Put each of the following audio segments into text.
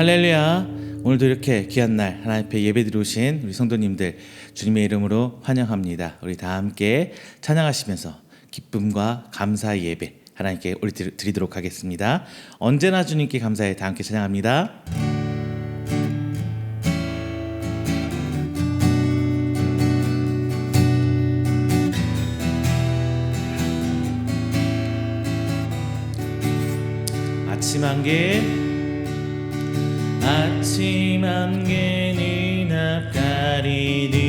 할렐루야. 오늘도 이렇게 귀한 날 하나님 앞에 예배드리러 오신 우리 성도님들 주님의 이름으로 환영합니다. 우리 다 함께 찬양하시면서 기쁨과 감사의 예배 하나님께 드리도록 하겠습니다. 언제나 주님께 감사해. 다 함께 찬양합니다. 아침 안개 눈앞가리니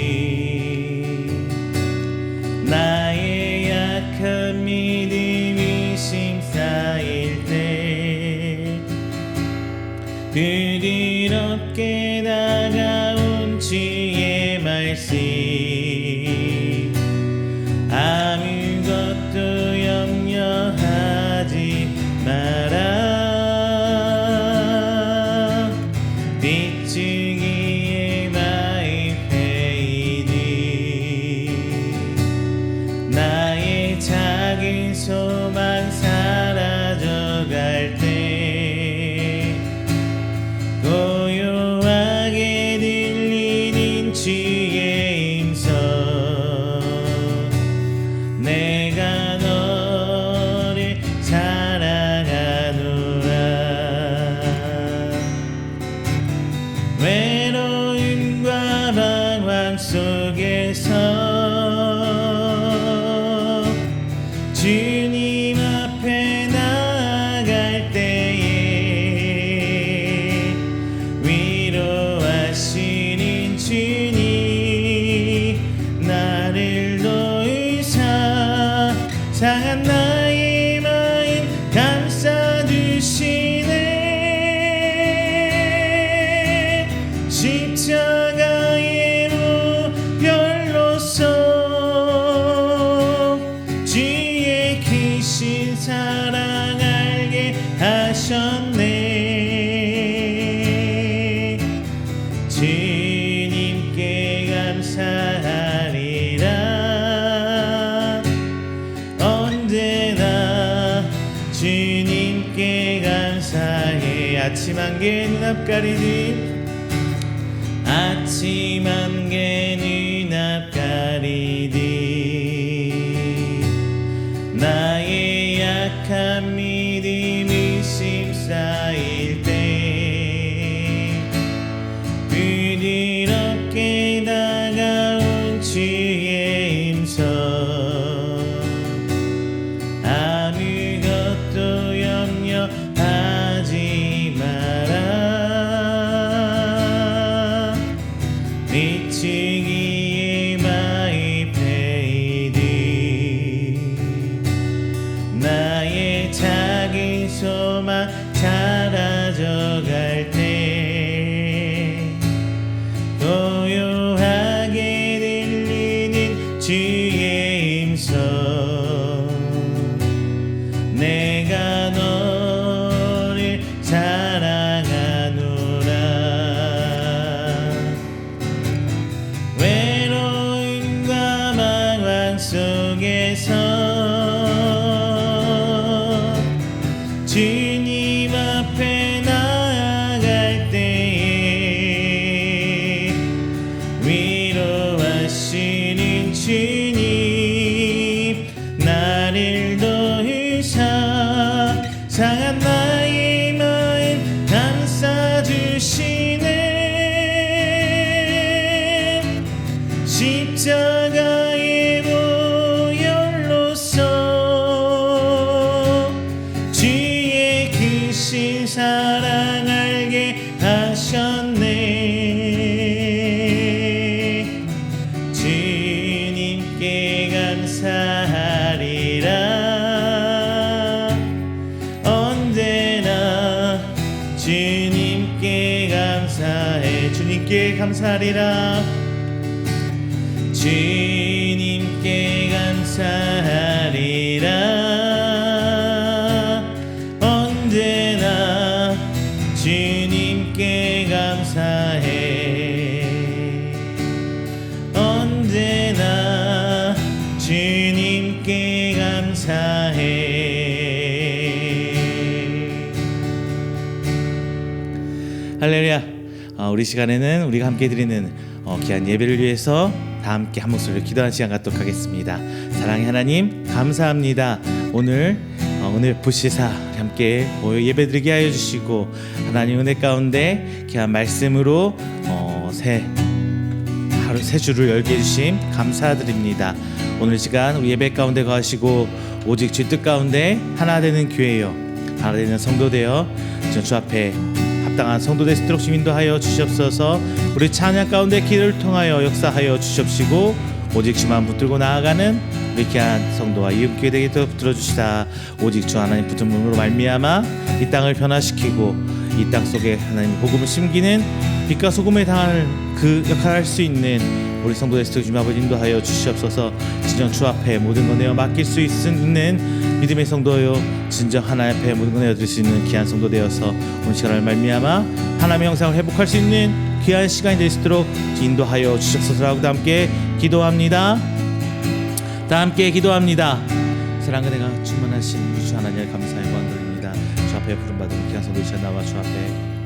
나의 약한 믿음이 심사일 때 부드럽게 다가온 주의 말씀 아무것도 염려하지 마라. 빗줄기에 마의 페이니 나의 작은 소망 사라져갈 때 고요하게 들리는 주의 음성 내가 너를 사랑하노라. 외로움과 방황 속에서 주님 앞에 나아갈 때에 위로하시는 주님 나를 놓으사 상한 나의 마음 감싸주시네. 십자가의 무별로서 주의 크신 사랑 알게 하셨네. 주님께 감사하리라. 언제나 주님께 감사해. 아침 안개 눈앞가리니 아침 안개 눈앞가리니 나의 약한 믿음이 심사일 때 부드럽게 다가온 주의 음성 아무것도 염려하지 마라. 빗줄기에 마의 페이니 나의 작은 소망 사라져갈 때 고요하게 들리는 주의 음성 내가 너를 사랑하노라. 외로움과 방황 속에서 주님 앞에 나아갈 때에 위로하시는 주님 나를 놓으사 상한 나의 마음 감싸주시네. 십자가의 보혈로서 주의 크신 사랑 알게 하셨네. 주님께 감사하리라. 언제나 주님께 감사해. 주님께 감사하리라. 주님께 감사하리라. 언제나 주님께 감사해. 언제나 주님께 감사해. 할렐루야. 우리 시간에는 우리가 함께 드리는 귀한 예배를 위해서 다 함께 한 목소리로 기도하는 시간 갖도록 하겠습니다. 사랑의 하나님 감사합니다. 오늘 보시사 함께 모여 예배드리게 하여 주시고 하나님 은혜 가운데 귀한 말씀으로 새 주를 열게 해주심 감사드립니다. 오늘 시간 우리 예배 가운데 거하시고 오직 주 뜻 가운데 하나 되는 교회요, 하나 되는 성도 되어 주 앞에 합당한 성도 될 수 있도록 인도하여 주시옵소서. 우리 찬양 가운데 기도를 통하여 역사하여 주시옵시고 오직 주만 붙들고 나아가는 우리 귀한 성도와 이웃교회 되게 붙들어 주시다. 오직 주 하나님 붙음으로 말미암아 이 땅을 변화시키고 이 땅 속에 하나님 복음을 심기는 빛과 소금에 당할 그 역할을 할 수 있는 우리 성도 될 수 있도록 주님 아버지 인도하여 주시옵소서. 진정 주 앞에 모든 것 내어 맡길 수 있는 믿음의 성도요, 진정 하나님 앞에 모든 것 내어 드릴 수 있는 귀한 성도 되어서 오늘 시간을 말미암아 하나님의 형상을 회복할 수 있는 귀한 시간이 될 수 있도록 인도하여 주시옵소서라고 다 함께 기도합니다. 다 함께 기도합니다. 사랑과 은혜가 충만하신 우리 주 하나님을 감사의 영광 돌립니다. 주 앞에 부름받은 귀한 성도 되시어 나와 주 앞에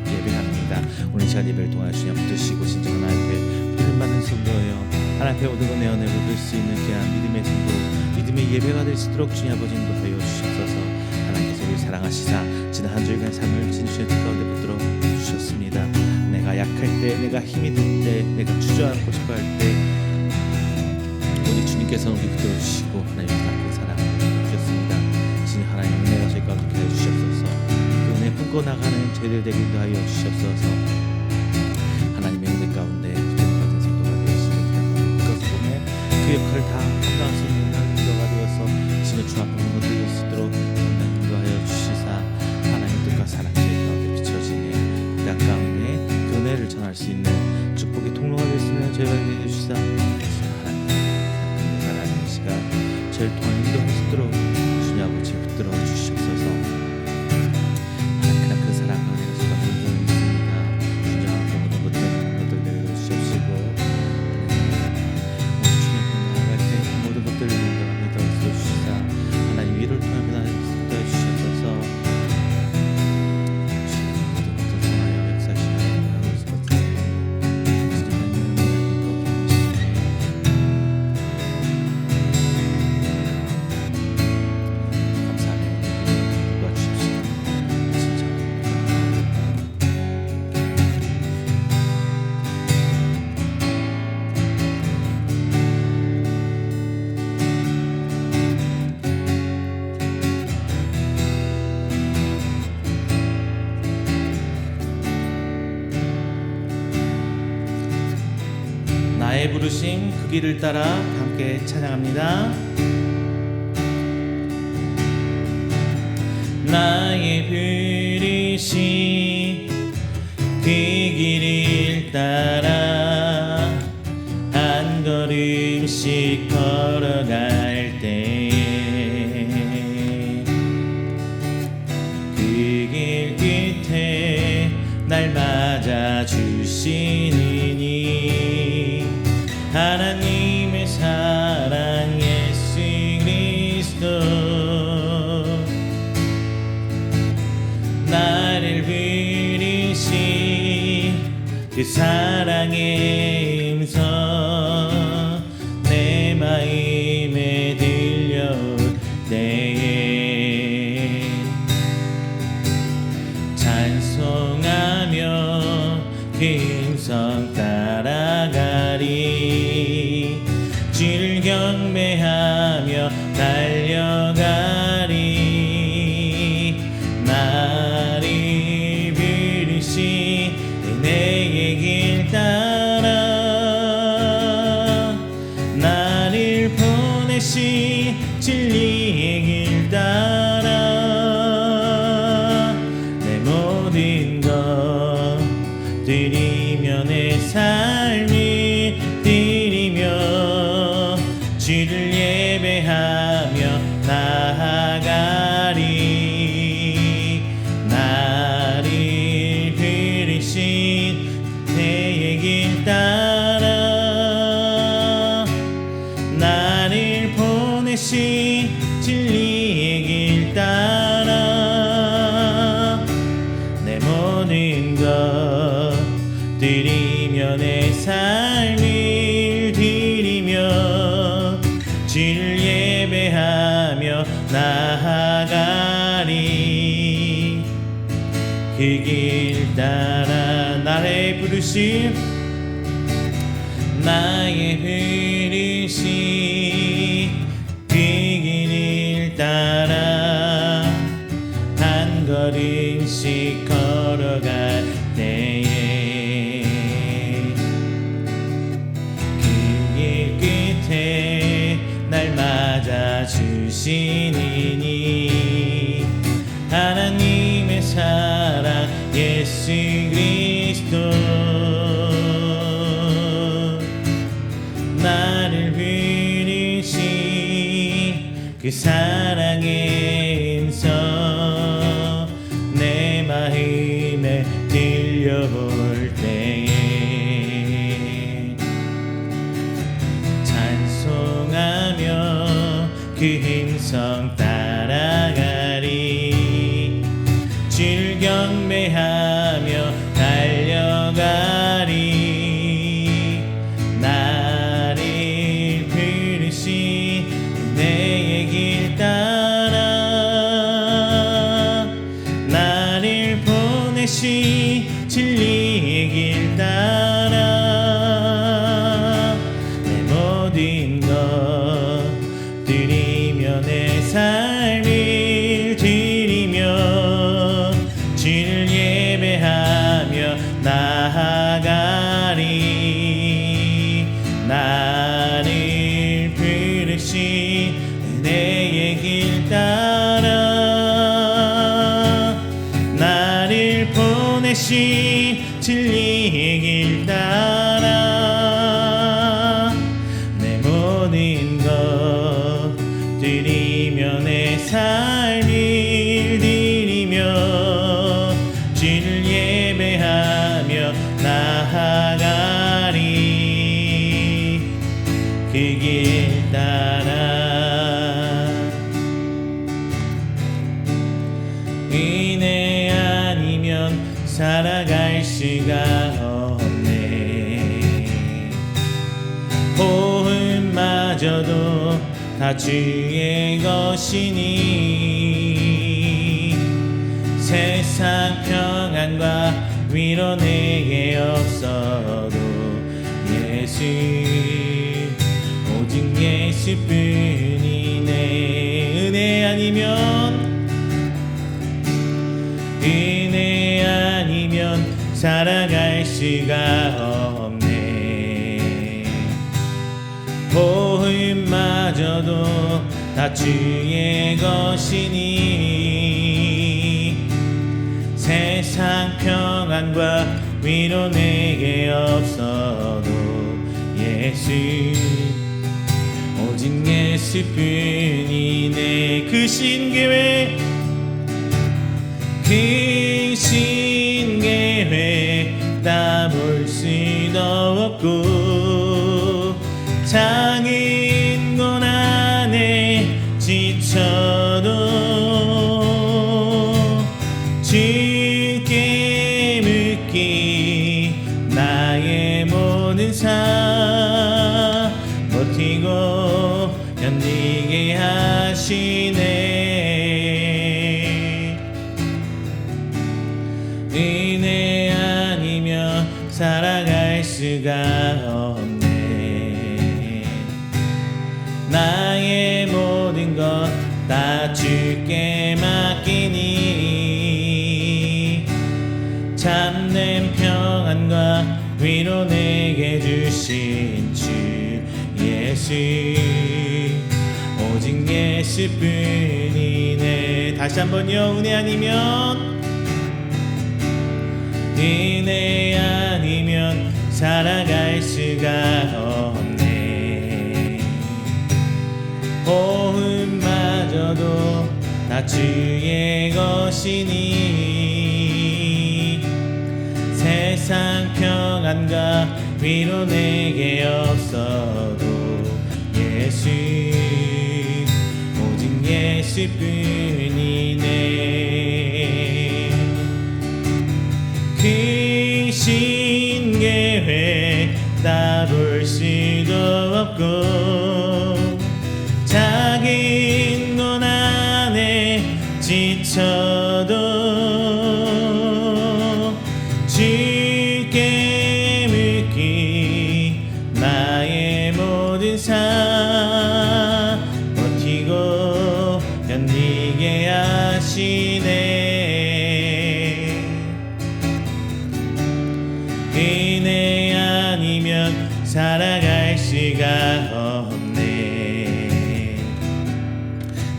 예배합니다. 오늘 시간 예배를 통하여 주님 붙드시고 진정 하나님 앞에 부름받는 성도예요, 하나님 앞에 모든 것 내어내고 들 수 있는 귀한 믿음의 성도, 믿음의 예배가 될 수 있도록 주님 아버지 인도하여 주시옵소서. 하나님께서 우리를 사랑하시사 지난 한 주일간 삶을 진주의 뜻 가운데 붙들어 주셨습니다. 내가 약할 때, 내가 힘이 들 때, 내가 주저앉고 싶어 할 때 오직 주님께서는 우리 붙들어 주시고 하나님 그 사랑을 주셨습니다. 주님 하나님 은혜가 저희 가운데 해 주시옵소서. 그 은혜 품고 나가는 저희들 되기도 하여 주시옵소서. 하나님의 은혜 가운데 붙들받은 성도가 되었습니다. 그것을 보면 그 역할을 다 감당할 수 있는 인도가 되어서 진짜 주 앞에 모든 것을 이룰 수 있도록 인도하여 주시사 하나님 뜻과 사랑 저희 가운데 비춰지는 이 땅 가운데 그 은혜를 전할 수 있는 축복의 통로가 될 수 있는 저희가 되게 해주시사 하나님 사랑하는 시간 저희를 통해 인도할 수 있도록 주님 아버지 붙들어 주시옵소서. 하나님 그 사랑과 은혜가 저희가 본전이 있습니다. 주님 앞에 모든 것들 내려주시옵시고 주님 앞에 나아갈 때 모든 것들을 인도하여 주시사 하나님 위로를 통해 변화해 주시옵소서. 나의 부르심 그 길을 따라 함께 찬양합니다. 나의 부르심 그 길을 따라 한 걸음씩 걸어갈 때 그 길 끝에 날 맞아 주시느니 하나님의 사랑 예수 그리스도 나를 부르신 그 사랑의 음성 내 마음에 들려올 때에 찬송하며 그 음성 따라가리 주를 경배하며 달려가리 나를 부르신 은혜의 길 따라 나를 보내신 진리의 길 따라 내 모든 것 드리며 내 삶을 드리며 주를 예배하며 나아가리 나를 부르신 내 길 따라 나를 보내신 진리 나아가리. 그 길 따라 나의 부르심 나의 부르심 그 길을 따라 한 걸음씩 걸어갈 때에 그 길 끝에 날 맞아 주시니 하나님의 사랑 예수 그리스도 나를 부르신 그 사랑의 음성 내 마음에 들려올 때에 찬송하며 그 음성 따라가리. 주를 경배하며 달려가리. 나를 부르신 내의 길 따라 나를 보내신 진리의 길 따라 내 모든 것 드리며 내 삶을 드리며 주를 예배하며 나아가리. 나를 부르신 내의 길 따라 나를 보내신 진리의 길 따라 내 모든 것 드리며 내 삶을 드리며 주를 예배하며 나아가리. 그 길 따라 은혜 아니면 살아갈 수가 없네. 호흡마저도 다 주의 것이니 세상 평안과 위로 내게 없어도 예수 오직 예수뿐이네. 은혜 아니면 살아갈 수가 없네. 호흡마저도 다 주의 것이니 세상 평안과 위로 내게 없어도 예수 오직 예수뿐이네. 그 신계획 다 볼 수도 없고 작은 고난에 지쳐도 주께 묻기 나의 모든 삶 버티고 견디게 하시네. 은혜 아니면 살아갈 수가 없네. 나의 모든 것 다 주께 맡기니 참된 평안과 위로 내게 주신 주 예수 오직 예수뿐이네. 다시 한번요. 은혜 아니면 살아갈 수가 없네. 호흡마저도 다 주의 것이니 세상 평안과 위로 내게 없어도 예수 오직 예수뿐이네. 그 신계획 다 볼 수도 없고 작은 고난 힘든 삶 버티고 견디게 하시네. 은혜 아니면 살아갈 수가 없네.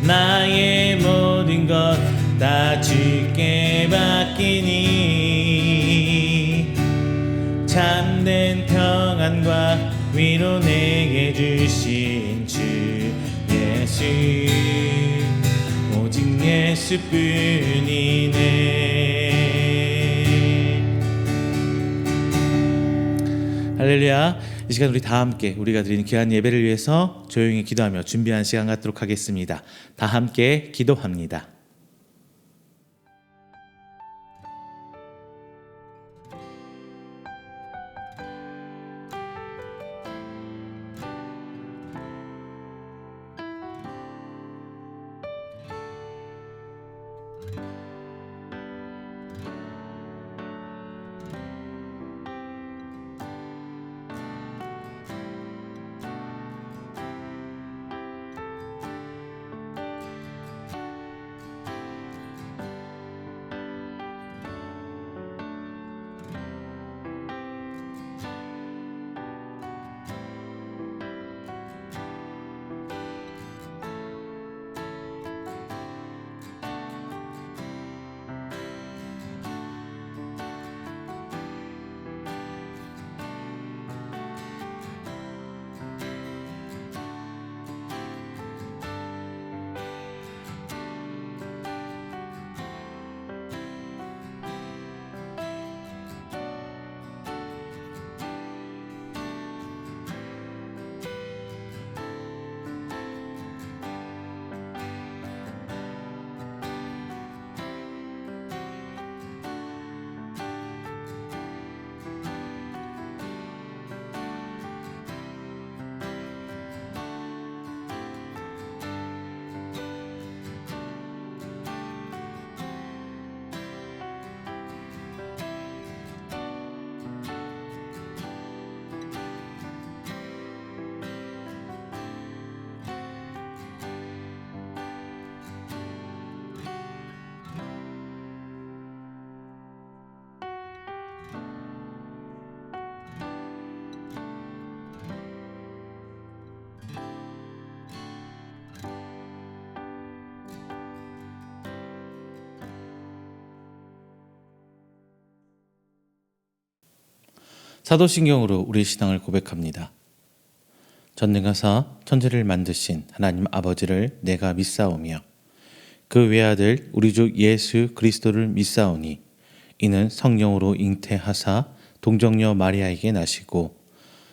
나의 모든 것 다 주께 맡기니 참된 평안과 위로 내게 주신 주 예수, 오직 예수뿐이네. 할렐루야. 이 시간 우리 다 함께 우리가 드리는 귀한 예배를 위해서 조용히 기도하며 준비한 시간 갖도록 하겠습니다. 다 함께 기도합니다. 사도신경으로 우리 신앙을 고백합니다. 전능하사 천지를 만드신 하나님 아버지를 내가 믿사오며 그 외아들 우리 주 예수 그리스도를 믿사오니 이는 성령으로 잉태하사 동정녀 마리아에게 나시고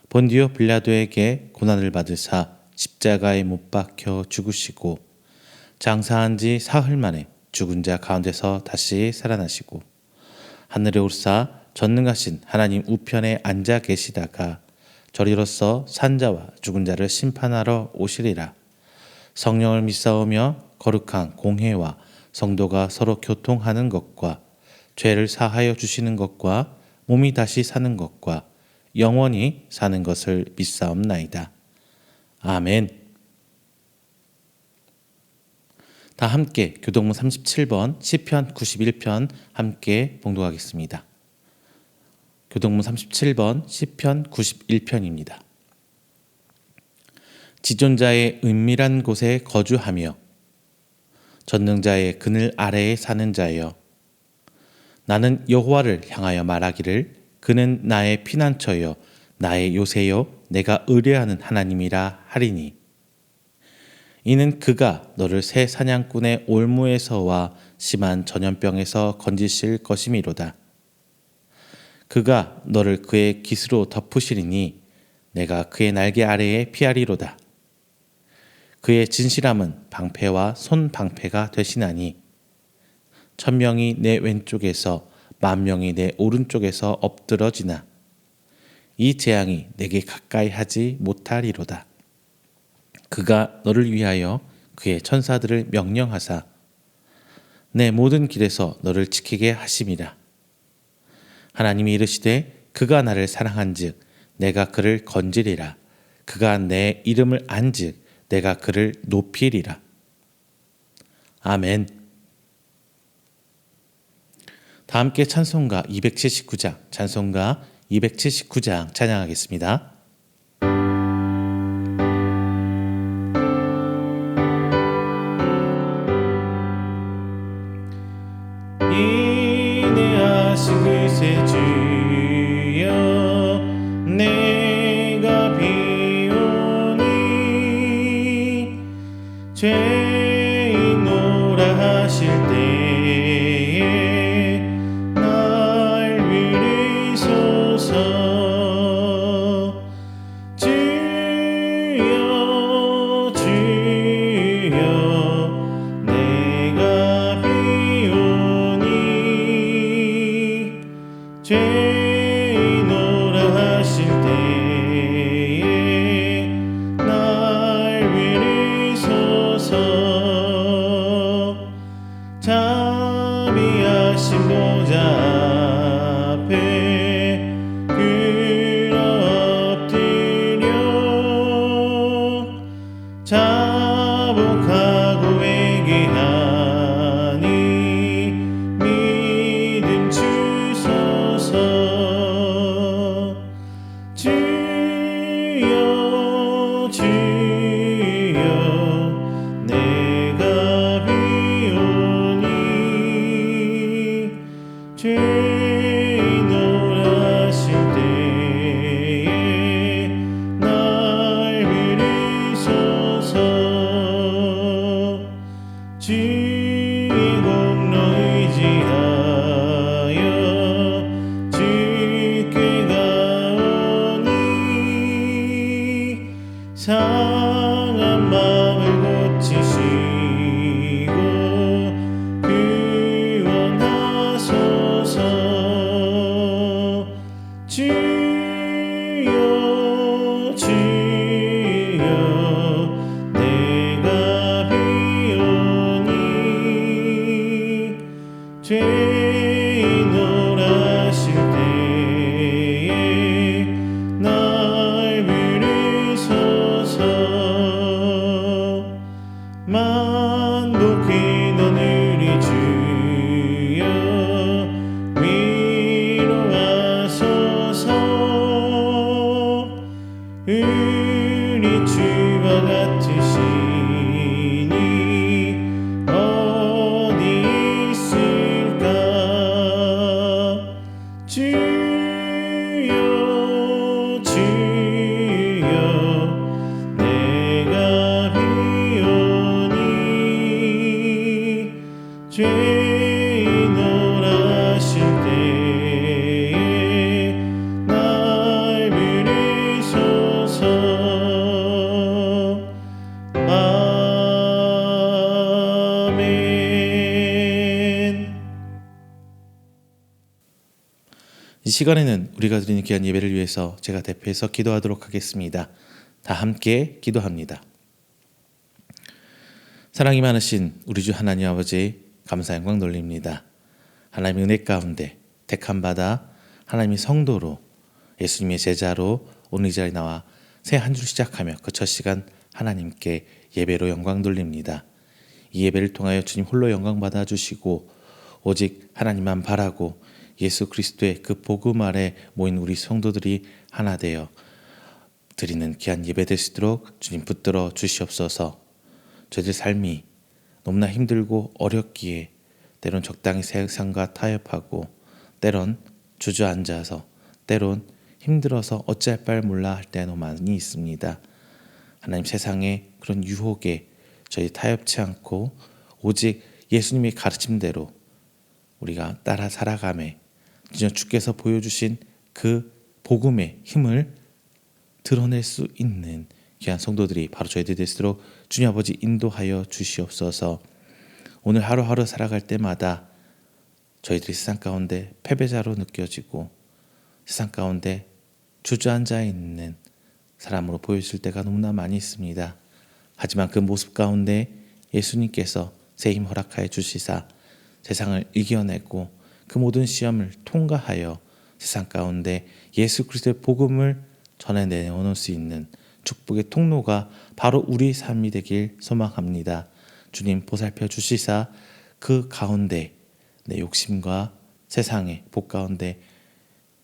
본디오 빌라도에게 고난을 받으사 십자가에 못 박혀 죽으시고 장사한 지 사흘 만에 죽은 자 가운데서 다시 살아나시고 하늘에 오르사 전능하신 하나님 우편에 앉아 계시다가 저리로서 산자와 죽은 자를 심판하러 오시리라. 성령을 믿사오며 거룩한 공회와 성도가 서로 교통하는 것과 죄를 사하여 주시는 것과 몸이 다시 사는 것과 영원히 사는 것을 믿사옵나이다. 아멘. 다 함께 교동문 37번 시편 91편 함께 봉독하겠습니다. 교동문 37번 시편 91편입니다. 지존자의 은밀한 곳에 거주하며 전능자의 그늘 아래에 사는 자여, 나는 여호와를 향하여 말하기를 그는 나의 피난처여 나의 요새여 내가 의뢰하는 하나님이라 하리니, 이는 그가 너를 새 사냥꾼의 올무에서와 심한 전염병에서 건지실 것이미로다. 그가 너를 그의 깃으로 덮으시리니 내가 그의 날개 아래에 피하리로다. 그의 진실함은 방패와 손방패가 되시나니 1000명이 내 왼쪽에서 10,000명이 내 오른쪽에서 엎드러지나 이 재앙이 내게 가까이 하지 못하리로다. 그가 너를 위하여 그의 천사들을 명령하사 내 모든 길에서 너를 지키게 하심이라. 하나님이 이르시되 그가 나를 사랑한즉 내가 그를 건지리라. 그가 내 이름을 안즉 내가 그를 높이리라. 아멘. 다 함께 찬송가 279장 찬양하겠습니다. 인내하신 그새 주여 내가 비오니 죄인노라 하실 때에 날 위리소서. 주여 주여 내가 비오니 죄인노라 하실 때에 날 위리소서. 자비하신 보좌 앞에 엎드려 자복하고 회개하니 믿음 주소서. 주여 주여 내가 비오니 죄인노라 하실 때에 날 위리소서. 주의 공로 의지하여 주께 가오니 상한 마음을 고치시고 구원하소서. 주여 주여 내가 비오니 죄인노라 하실 때에 날 위리소서. 만복히 너는 주여 위로하소서. 우리 주와 같으시니 어디 있을까. 주여 주여 내가 비오니 죄인노라 하실 때에 날 위리소서. 아멘. 이 시간에는 우리가 드리는 귀한 예배를 위해서 제가 대표해서 기도하도록 하겠습니다. 다 함께 기도합니다. 사랑이 많으신 우리 주 하나님 아버지 감사 영광 돌립니다. 하나님의 은혜 가운데 택함 받아 하나님의 성도로 예수님의 제자로 오늘 이 자리에 나와 새 한 주 시작하며 그 첫 시간 하나님께 예배로 영광 돌립니다. 이 예배를 통하여 주님 홀로 영광 받아주시고 오직 하나님만 바라고 예수 그리스도의 그 복음 아래 모인 우리 성도들이 하나 되어 드리는 귀한 예배 되시도록 주님 붙들어 주시옵소서. 저희들 삶이 너무나 힘들고 어렵기에 때론 적당히 세상과 타협하고 때론 주저앉아서 때론 힘들어서 어찌할 바를 몰라 할 때가 너무 많이 있습니다. 하나님 세상의 그런 유혹에 저희 타협치 않고 오직 예수님의 가르침대로 우리가 따라 살아가매 주께서 보여주신 그 복음의 힘을 드러낼 수 있는 귀한 성도들이 바로 저희들이 되시도록 주님 아버지 인도하여 주시옵소서. 오늘 하루하루 살아갈 때마다 저희들이 세상 가운데 패배자로 느껴지고 세상 가운데 주저앉아 있는 사람으로 보여질 때가 너무나 많이 있습니다. 하지만 그 모습 가운데 예수님께서 새 힘 허락하여 주시사 세상을 이겨내고 그 모든 시험을 통과하여 세상 가운데 예수 그리스도의 복음을 전해 내어놓을 수 있는 축복의 통로가 바로 우리 삶이 되길 소망합니다. 주님 보살펴 주시사 그 가운데 내 욕심과 세상의 복 가운데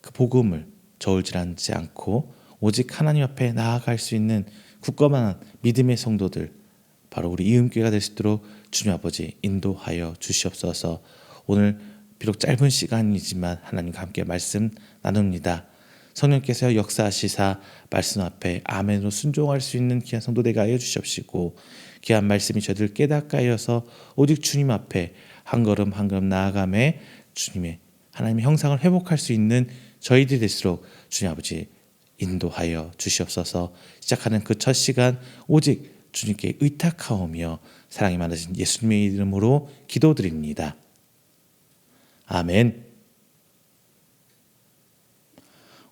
그 복음을 저울질하지 않고 오직 하나님 앞에 나아갈 수 있는 굳건한 믿음의 성도들, 바로 우리 이음교회가 될 수 있도록 주님 아버지 인도하여 주시옵소서. 오늘 비록 짧은 시간이지만 하나님과 함께 말씀 나눕니다. 성령께서 역사하시사 말씀 앞에 아멘으로 순종할 수 있는 귀한 성도 되게 하여 주시옵시고, 귀한 말씀이 저들 깨닫게 하여서 오직 주님 앞에 한 걸음 한 걸음 나아가매 주님의 하나님의 형상을 회복할 수 있는 저희들이 될수록 주님 아버지 인도하여 주시옵소서. 시작하는 그 첫 시간 오직 주님께 의탁하오며 사랑이 많으신 예수님의 이름으로 기도드립니다. 아멘.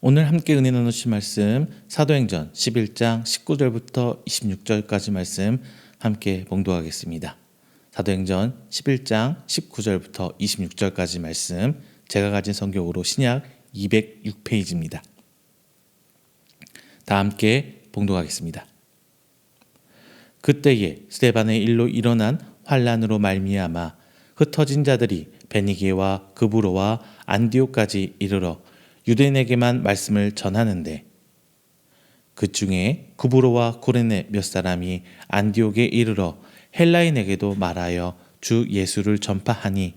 오늘 함께 은혜 나누실 말씀 사도행전 11장 19절부터 26절까지 말씀 함께 봉독하겠습니다. 사도행전 11장 19절부터 26절까지 말씀, 제가 가진 성경으로 신약 206페이지입니다. 다 함께 봉독하겠습니다. 그때에 스데반의 일로 일어난 환란으로 말미암아 흩어진 자들이 베니게와 그브로와 안디옥까지 이르러 유대인에게만 말씀을 전하는데, 그 중에 구브로와 고레네 몇 사람이 안디옥에 이르러 헬라인에게도 말하여 주 예수를 전파하니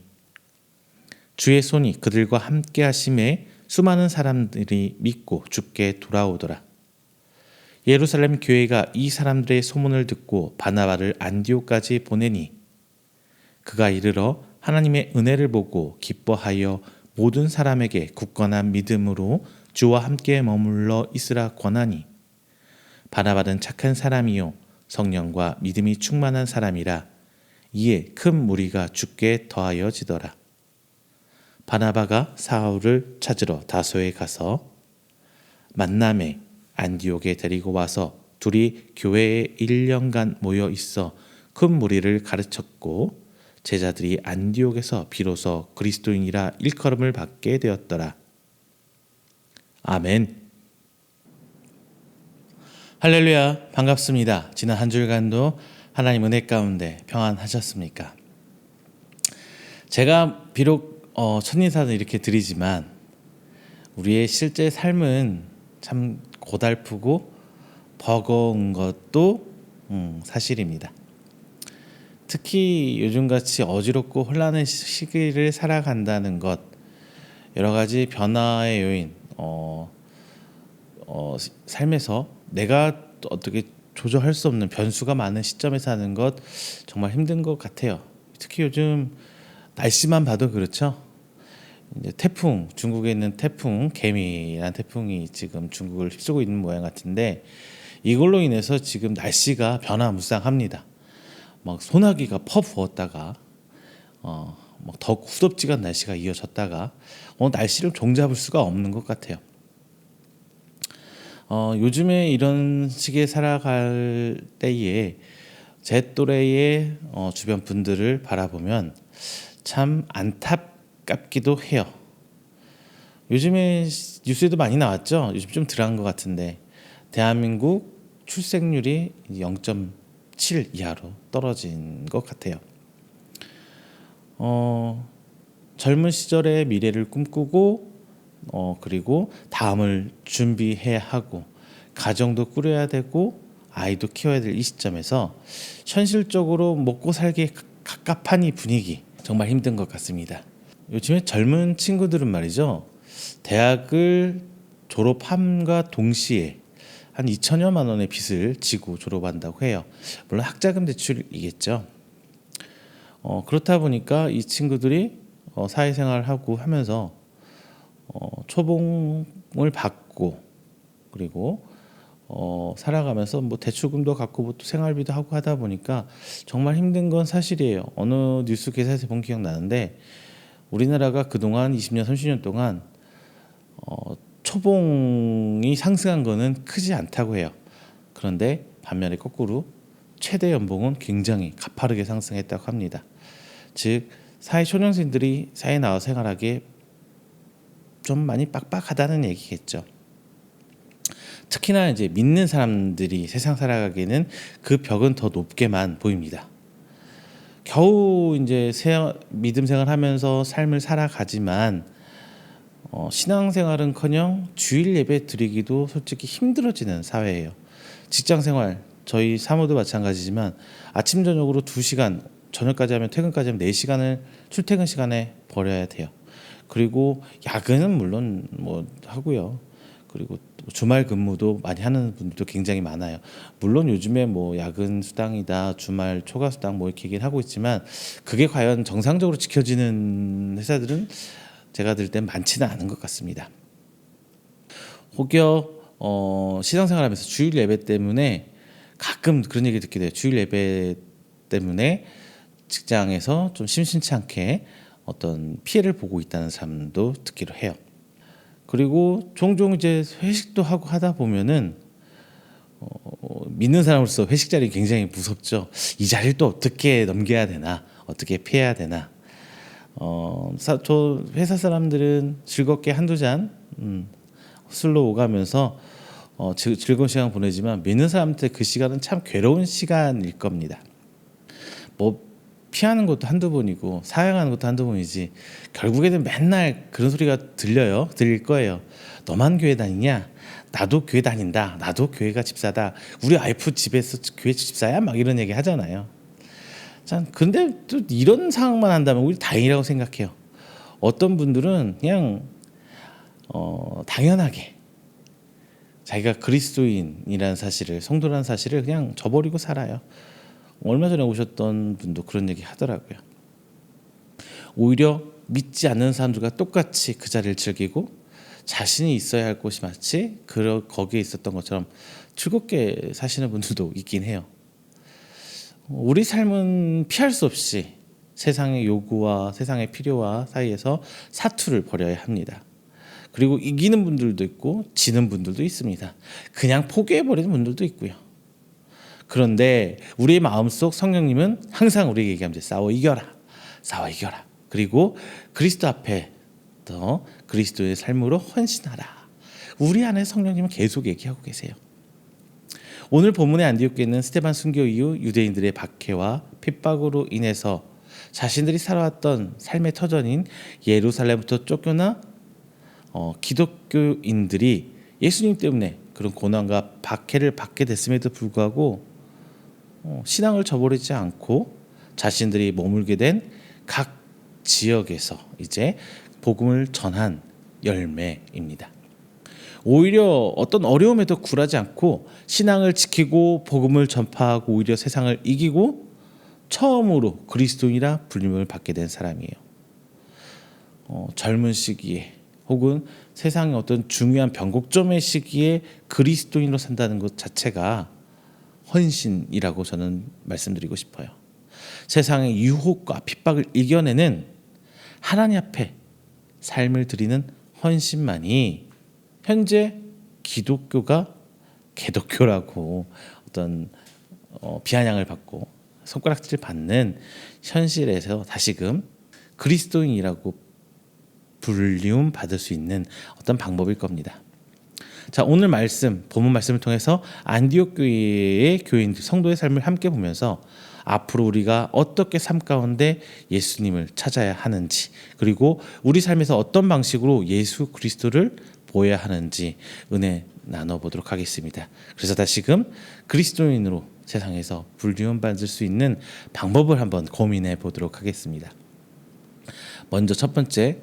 주의 손이 그들과 함께 하심에 수많은 사람들이 믿고 주께 돌아오더라. 예루살렘 교회가 이 사람들의 소문을 듣고 바나바를 안디옥까지 보내니 그가 이르러 하나님의 은혜를 보고 기뻐하여 모든 사람에게 굳건한 믿음으로 주와 함께 머물러 있으라 권하니, 바나바는 착한 사람이요 성령과 믿음이 충만한 사람이라 이에 큰 무리가 주께 더하여지더라. 바나바가 사울을 찾으러 다소에 가서 만남에 안디옥에 데리고 와서 둘이 교회에 1년간 모여 있어 큰 무리를 가르쳤고, 제자들이 안디옥에서 비로소 그리스도인이라 일컬음을 받게 되었더라. 아멘. 할렐루야, 반갑습니다. 지난 한 주간도 하나님 은혜 가운데 평안하셨습니까? 제가 비록 첫인사는 이렇게 드리지만 우리의 실제 삶은 참 고달프고 버거운 것도 사실입니다. 특히 요즘같이 어지럽고 혼란한 시기를 살아간다는 것, 여러 가지 변화의 요인, 삶에서 내가 어떻게 조절할 수 없는 변수가 많은 시점에 사는 것 정말 힘든 것 같아요. 특히 요즘 날씨만 봐도 그렇죠. 이제 태풍, 중국에 있는 태풍 개미라는 태풍이 지금 중국을 휩쓰고 있는 모양 같은데, 이걸로 인해서 지금 날씨가 변화무쌍합니다. 막 소나기가 부었다가 막 더욱 후덥지근한 날씨가 이어졌다가 날씨를 종잡을 수가 없는 것 같아요. 요즘에 이런 식의 살아갈 때에 제 또래의 주변 분들을 바라보면 참 안타깝기도 해요. 요즘에 뉴스에도 많이 나왔죠. 요즘 좀 덜한 것 같은데 대한민국 출생률이 0.7 이하로 떨어진 것 같아요. 젊은 시절의 미래를 꿈꾸고 그리고 다음을 준비해야 하고 가정도 꾸려야 되고 아이도 키워야 될 이 시점에서 현실적으로 먹고 살기에 갑갑한 이 분위기, 정말 힘든 것 같습니다. 요즘에 젊은 친구들은 말이죠, 대학을 졸업함과 동시에 한 2천여만 원의 빚을 지고 졸업한다고 해요. 물론 학자금 대출이겠죠. 그렇다 보니까 이 친구들이 사회생활을 하고 하면서 초봉을 받고 그리고 살아가면서 뭐 대출금도 갖고 뭐 또 생활비도 하고 하다 보니까 정말 힘든 건 사실이에요. 어느 뉴스 기사에서 본 기억 나는데, 우리나라가 그동안 20년 30년 동안 초봉이 상승한 거는 크지 않다고 해요. 그런데 반면에 거꾸로 최대 연봉은 굉장히 가파르게 상승했다고 합니다. 즉 사회 초년생들이 사회에 나와 생활하기에 좀 많이 빡빡하다는 얘기겠죠. 특히나 이제 믿는 사람들이 세상 살아가기에는 그 벽은 더 높게만 보입니다. 겨우 이제 믿음 생활하면서 삶을 살아가지만 신앙생활은커녕 주일 예배 드리기도 솔직히 힘들어지는 사회예요. 직장생활 저희 사모도 마찬가지지만 아침 저녁으로 2시간, 저녁까지 하면 퇴근까지 하면 4시간을 출퇴근 시간에 버려야 돼요. 그리고 야근은 물론 뭐 하고요. 그리고 주말 근무도 많이 하는 분들도 굉장히 많아요. 물론 요즘에 뭐 야근 수당이다, 주말 초과 수당 뭐 이렇게 얘기를 하고 있지만 그게 과연 정상적으로 지켜지는 회사들은 제가 들 땐 많지는 않은 것 같습니다. 혹여 신앙생활하면서 주일 예배 때문에 가끔 그런 얘기 듣게 돼요. 주일 예배 때문에 직장에서 좀 심심치 않게 어떤 피해를 보고 있다는 사람도 듣기로 해요. 그리고 종종 이제 회식도 하고 하다 보면은 믿는 사람으로서 회식 자리 굉장히 무섭죠. 이 자리를 또 어떻게 넘겨야 되나, 어떻게 피해야 되나. 저 회사 사람들은 즐겁게 한두 잔 술로 오가면서 즐거운 시간 보내지만 믿는 사람한테 그 시간은 참 괴로운 시간일 겁니다. 뭐 피하는 것도 한두 번이고 사양하는 것도 한두 번이지 결국에는 맨날 그런 소리가 들릴 거예요. 너만 교회 다니냐? 나도 교회 다닌다. 나도 교회가 집사다. 우리 와이프 집에서 교회 집사야? 막 이런 얘기 하잖아요. 참 근데 또 이런 상황만 한다면 우리 다행이라고 생각해요. 어떤 분들은 그냥 당연하게 자기가 그리스도인이라는 사실을, 성도라는 사실을 그냥 저버리고 살아요. 얼마 전에 오셨던 분도 그런 얘기 하더라고요. 오히려 믿지 않는 사람들과 똑같이 그 자리를 즐기고 자신이 있어야 할 곳이 마치 거기에 있었던 것처럼 즐겁게 사시는 분들도 있긴 해요. 우리 삶은 피할 수 없이 세상의 요구와 세상의 필요와 사이에서 사투를 벌여야 합니다. 그리고 이기는 분들도 있고 지는 분들도 있습니다. 그냥 포기해버리는 분들도 있고요. 그런데 우리의 마음속 성령님은 항상 우리에게 얘기합니다. 싸워 이겨라. 싸워 이겨라. 그리고 그리스도 앞에 더 그리스도의 삶으로 헌신하라. 우리 안에 성령님은 계속 얘기하고 계세요. 오늘 본문의 안디옥교회는 스데반 순교 이후 유대인들의 박해와 핍박으로 인해서 자신들이 살아왔던 삶의 터전인 예루살렘부터 쫓겨나 기독교인들이 예수님 때문에 그런 고난과 박해를 받게 됐음에도 불구하고 신앙을 저버리지 않고 자신들이 머물게 된 각 지역에서 이제 복음을 전한 열매입니다. 오히려 어떤 어려움에도 굴하지 않고 신앙을 지키고 복음을 전파하고 오히려 세상을 이기고 처음으로 그리스도인이라 불림을 받게 된 사람이에요. 젊은 시기에 혹은 세상의 어떤 중요한 변곡점의 시기에 그리스도인으로 산다는 것 자체가 헌신이라고 저는 말씀드리고 싶어요. 세상의 유혹과 핍박을 이겨내는 하나님 앞에 삶을 드리는 헌신만이 현재 기독교가 개독교라고 어떤 비아냥을 받고 손가락질을 받는 현실에서 다시금 그리스도인이라고 불리움 받을 수 있는 어떤 방법일 겁니다. 자, 오늘 본문 말씀을 통해서 안디옥 교회의 교인들, 성도의 삶을 함께 보면서 앞으로 우리가 어떻게 삶 가운데 예수님을 찾아야 하는지, 그리고 우리 삶에서 어떤 방식으로 예수 그리스도를 보여야 하는지 은혜 나눠보도록 하겠습니다. 그래서 다시금 그리스도인으로 세상에서 불리움 받을 수 있는 방법을 한번 고민해 보도록 하겠습니다. 먼저 첫 번째,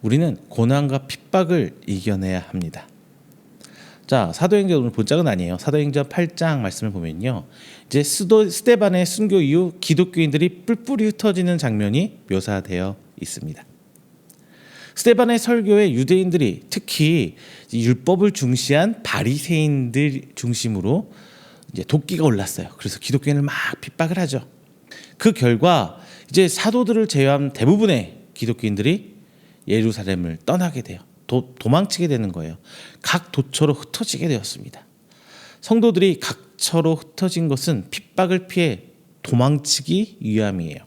우리는 고난과 핍박을 이겨내야 합니다. 자, 사도행전 오늘 본장은 아니에요. 사도행전 8장 말씀을 보면요, 이제 스데반의 순교 이후 기독교인들이 뿔뿔이 흩어지는 장면이 묘사되어 있습니다. 스데반의 설교에 유대인들이 특히 율법을 중시한 바리새인들 중심으로 이제 도끼가 올랐어요. 그래서 기독교인을 막 핍박을 하죠. 그 결과 이제 사도들을 제외한 대부분의 기독교인들이 예루살렘을 떠나게 돼요. 도망치게 되는 거예요. 각 도처로 흩어지게 되었습니다. 성도들이 각처로 흩어진 것은 핍박을 피해 도망치기 위함이에요.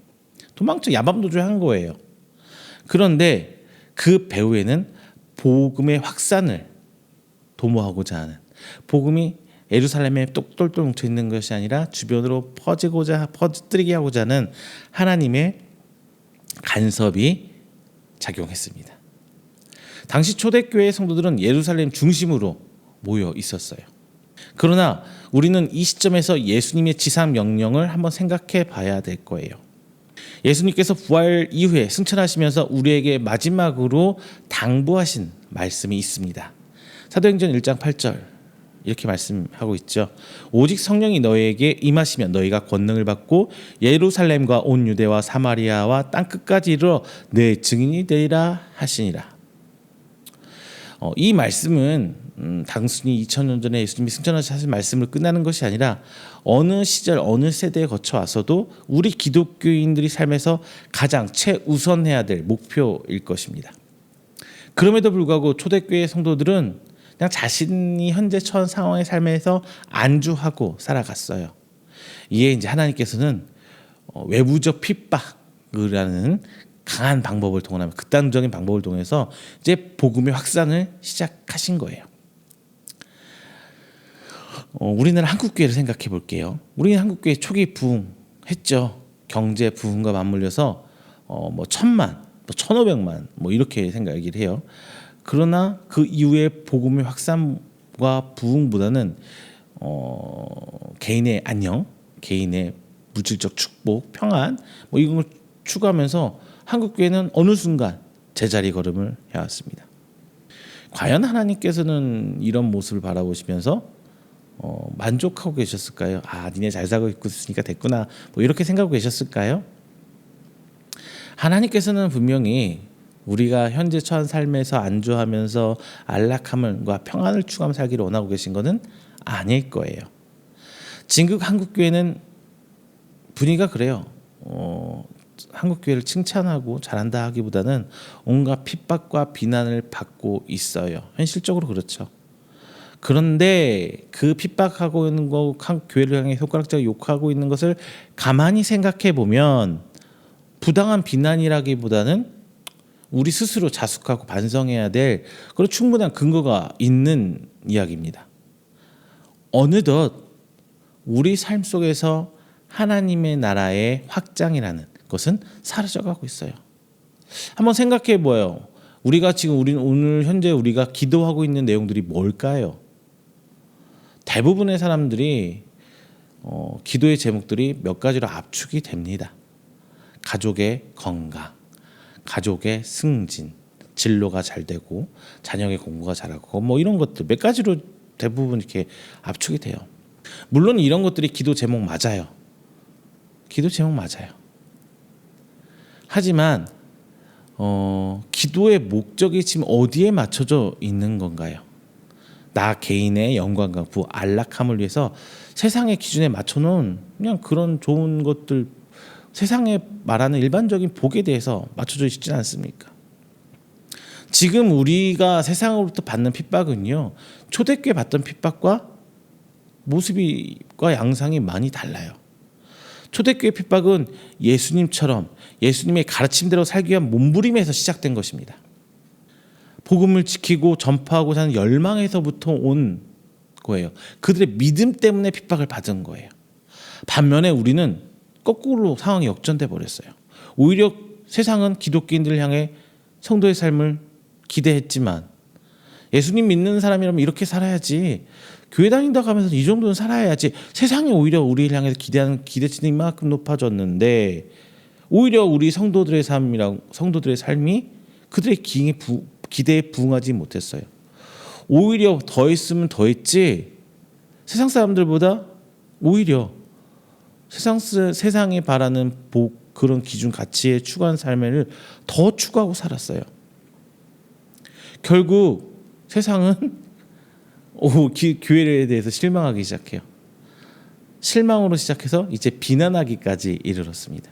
야밤도주를 한 거예요. 그런데 그 배후에는 복음의 확산을 도모하고자 하는 복음이 예루살렘에 똘똘 뭉쳐 있는 것이 아니라 주변으로 퍼뜨리게 하고자 하는 하나님의 간섭이 작용했습니다. 당시 초대교회 성도들은 예루살렘 중심으로 모여 있었어요. 그러나 우리는 이 시점에서 예수님의 지상 명령을 한번 생각해 봐야 될 거예요. 예수님께서 부활 이후에 승천하시면서 우리에게 마지막으로 당부하신 말씀이 있습니다. 사도행전 1장 8절 이렇게 말씀하고 있죠. 오직 성령이 너희에게 임하시면 너희가 권능을 받고 예루살렘과 온 유대와 사마리아와 땅끝까지 이르러 내 증인이 되리라 하시니라. 이 말씀은 단순히 2000년 전에 예수님이 승천하신 말씀을 끝나는 것이 아니라 어느 시절 어느 세대에 거쳐와서도 우리 기독교인들이 삶에서 가장 최우선해야 될 목표일 것입니다. 그럼에도 불구하고 초대교회 성도들은 그냥 자신이 현재 처한 상황의 삶에서 안주하고 살아갔어요. 이에 이제 하나님께서는 외부적 핍박을 하는 강한 방법을 동원하면 극단적인 방법을 통해서 이제 복음의 확산을 시작하신 거예요. 우리나라 한국교회를 생각해 볼게요. 우리는 한국교회 초기 부흥했죠. 경제 부흥과 맞물려서 1000만, 1500만 이렇게 얘기를 해요. 그러나 그 이후에 복음의 확산과 부흥보다는 개인의 안녕, 개인의 물질적 축복, 평안 이런 걸 추구하면서 한국교회는 어느 순간 제자리 걸음을 해왔습니다. 과연 하나님께서는 이런 모습을 바라보시면서 만족하고 계셨을까요? 니네 잘 살고 있으니까 됐구나 이렇게 생각하고 계셨을까요? 하나님께서는 분명히 우리가 현재 처한 삶에서 안주하면서 안락함과 평안을 추구하며 살기를 원하고 계신 것은 아닐 거예요. 진국 한국교회는 분위기가 그래요. 한국교회를 칭찬하고 잘한다 하기보다는 온갖 핍박과 비난을 받고 있어요. 현실적으로 그렇죠. 그런데 그 핍박하고 있는 거 교회를 향해 손가락질하고 욕하고 있는 것을 가만히 생각해 보면 부당한 비난이라기보다는 우리 스스로 자숙하고 반성해야 될 그런 충분한 근거가 있는 이야기입니다. 어느덧 우리 삶 속에서 하나님의 나라의 확장이라는 것은 사라져가고 있어요. 한번 생각해 보아요. 우리가 지금 오늘 현재 우리가 기도하고 있는 내용들이 뭘까요? 대부분의 사람들이 기도의 제목들이 몇 가지로 압축이 됩니다. 가족의 건강, 가족의 승진, 진로가 잘 되고 자녀의 공부가 잘하고 이런 것들 몇 가지로 대부분 이렇게 압축이 돼요. 물론 이런 것들이 기도 제목 맞아요. 기도 제목 맞아요. 하지만 기도의 목적이 지금 어디에 맞춰져 있는 건가요? 나 개인의 영광과 안락함을 위해서 세상의 기준에 맞춰놓은 그냥 그런 좋은 것들, 세상에 말하는 일반적인 복에 대해서 맞춰져 있지 않습니까? 지금 우리가 세상으로부터 받는 핍박은요, 초대교회 받던 핍박과 모습과 양상이 많이 달라요. 초대교회 핍박은 예수님처럼 예수님의 가르침대로 살기 위한 몸부림에서 시작된 것입니다. 복음을 지키고 전파하고자 하는 열망에서부터 온 거예요. 그들의 믿음 때문에 핍박을 받은 거예요. 반면에 우리는 거꾸로 상황이 역전돼 버렸어요. 오히려 세상은 기독교인들을 향해 성도의 삶을 기대했지만 예수님 믿는 사람이라면 이렇게 살아야지, 교회 다닌다고 하면서 이 정도는 살아야지, 세상이 오히려 우리를 향해서 기대하는 기대치는 이만큼 높아졌는데 오히려 우리 성도들의 삶이 그들의 기대에 부응하지 못했어요. 오히려 더했으면 더했지, 세상 사람들보다 오히려 세상에 바라는 복, 그런 기준 가치에 추구한 삶을 더 추구하고 살았어요. 결국 세상은 교회에 대해서 실망하기 시작해요. 실망으로 시작해서 이제 비난하기까지 이르렀습니다.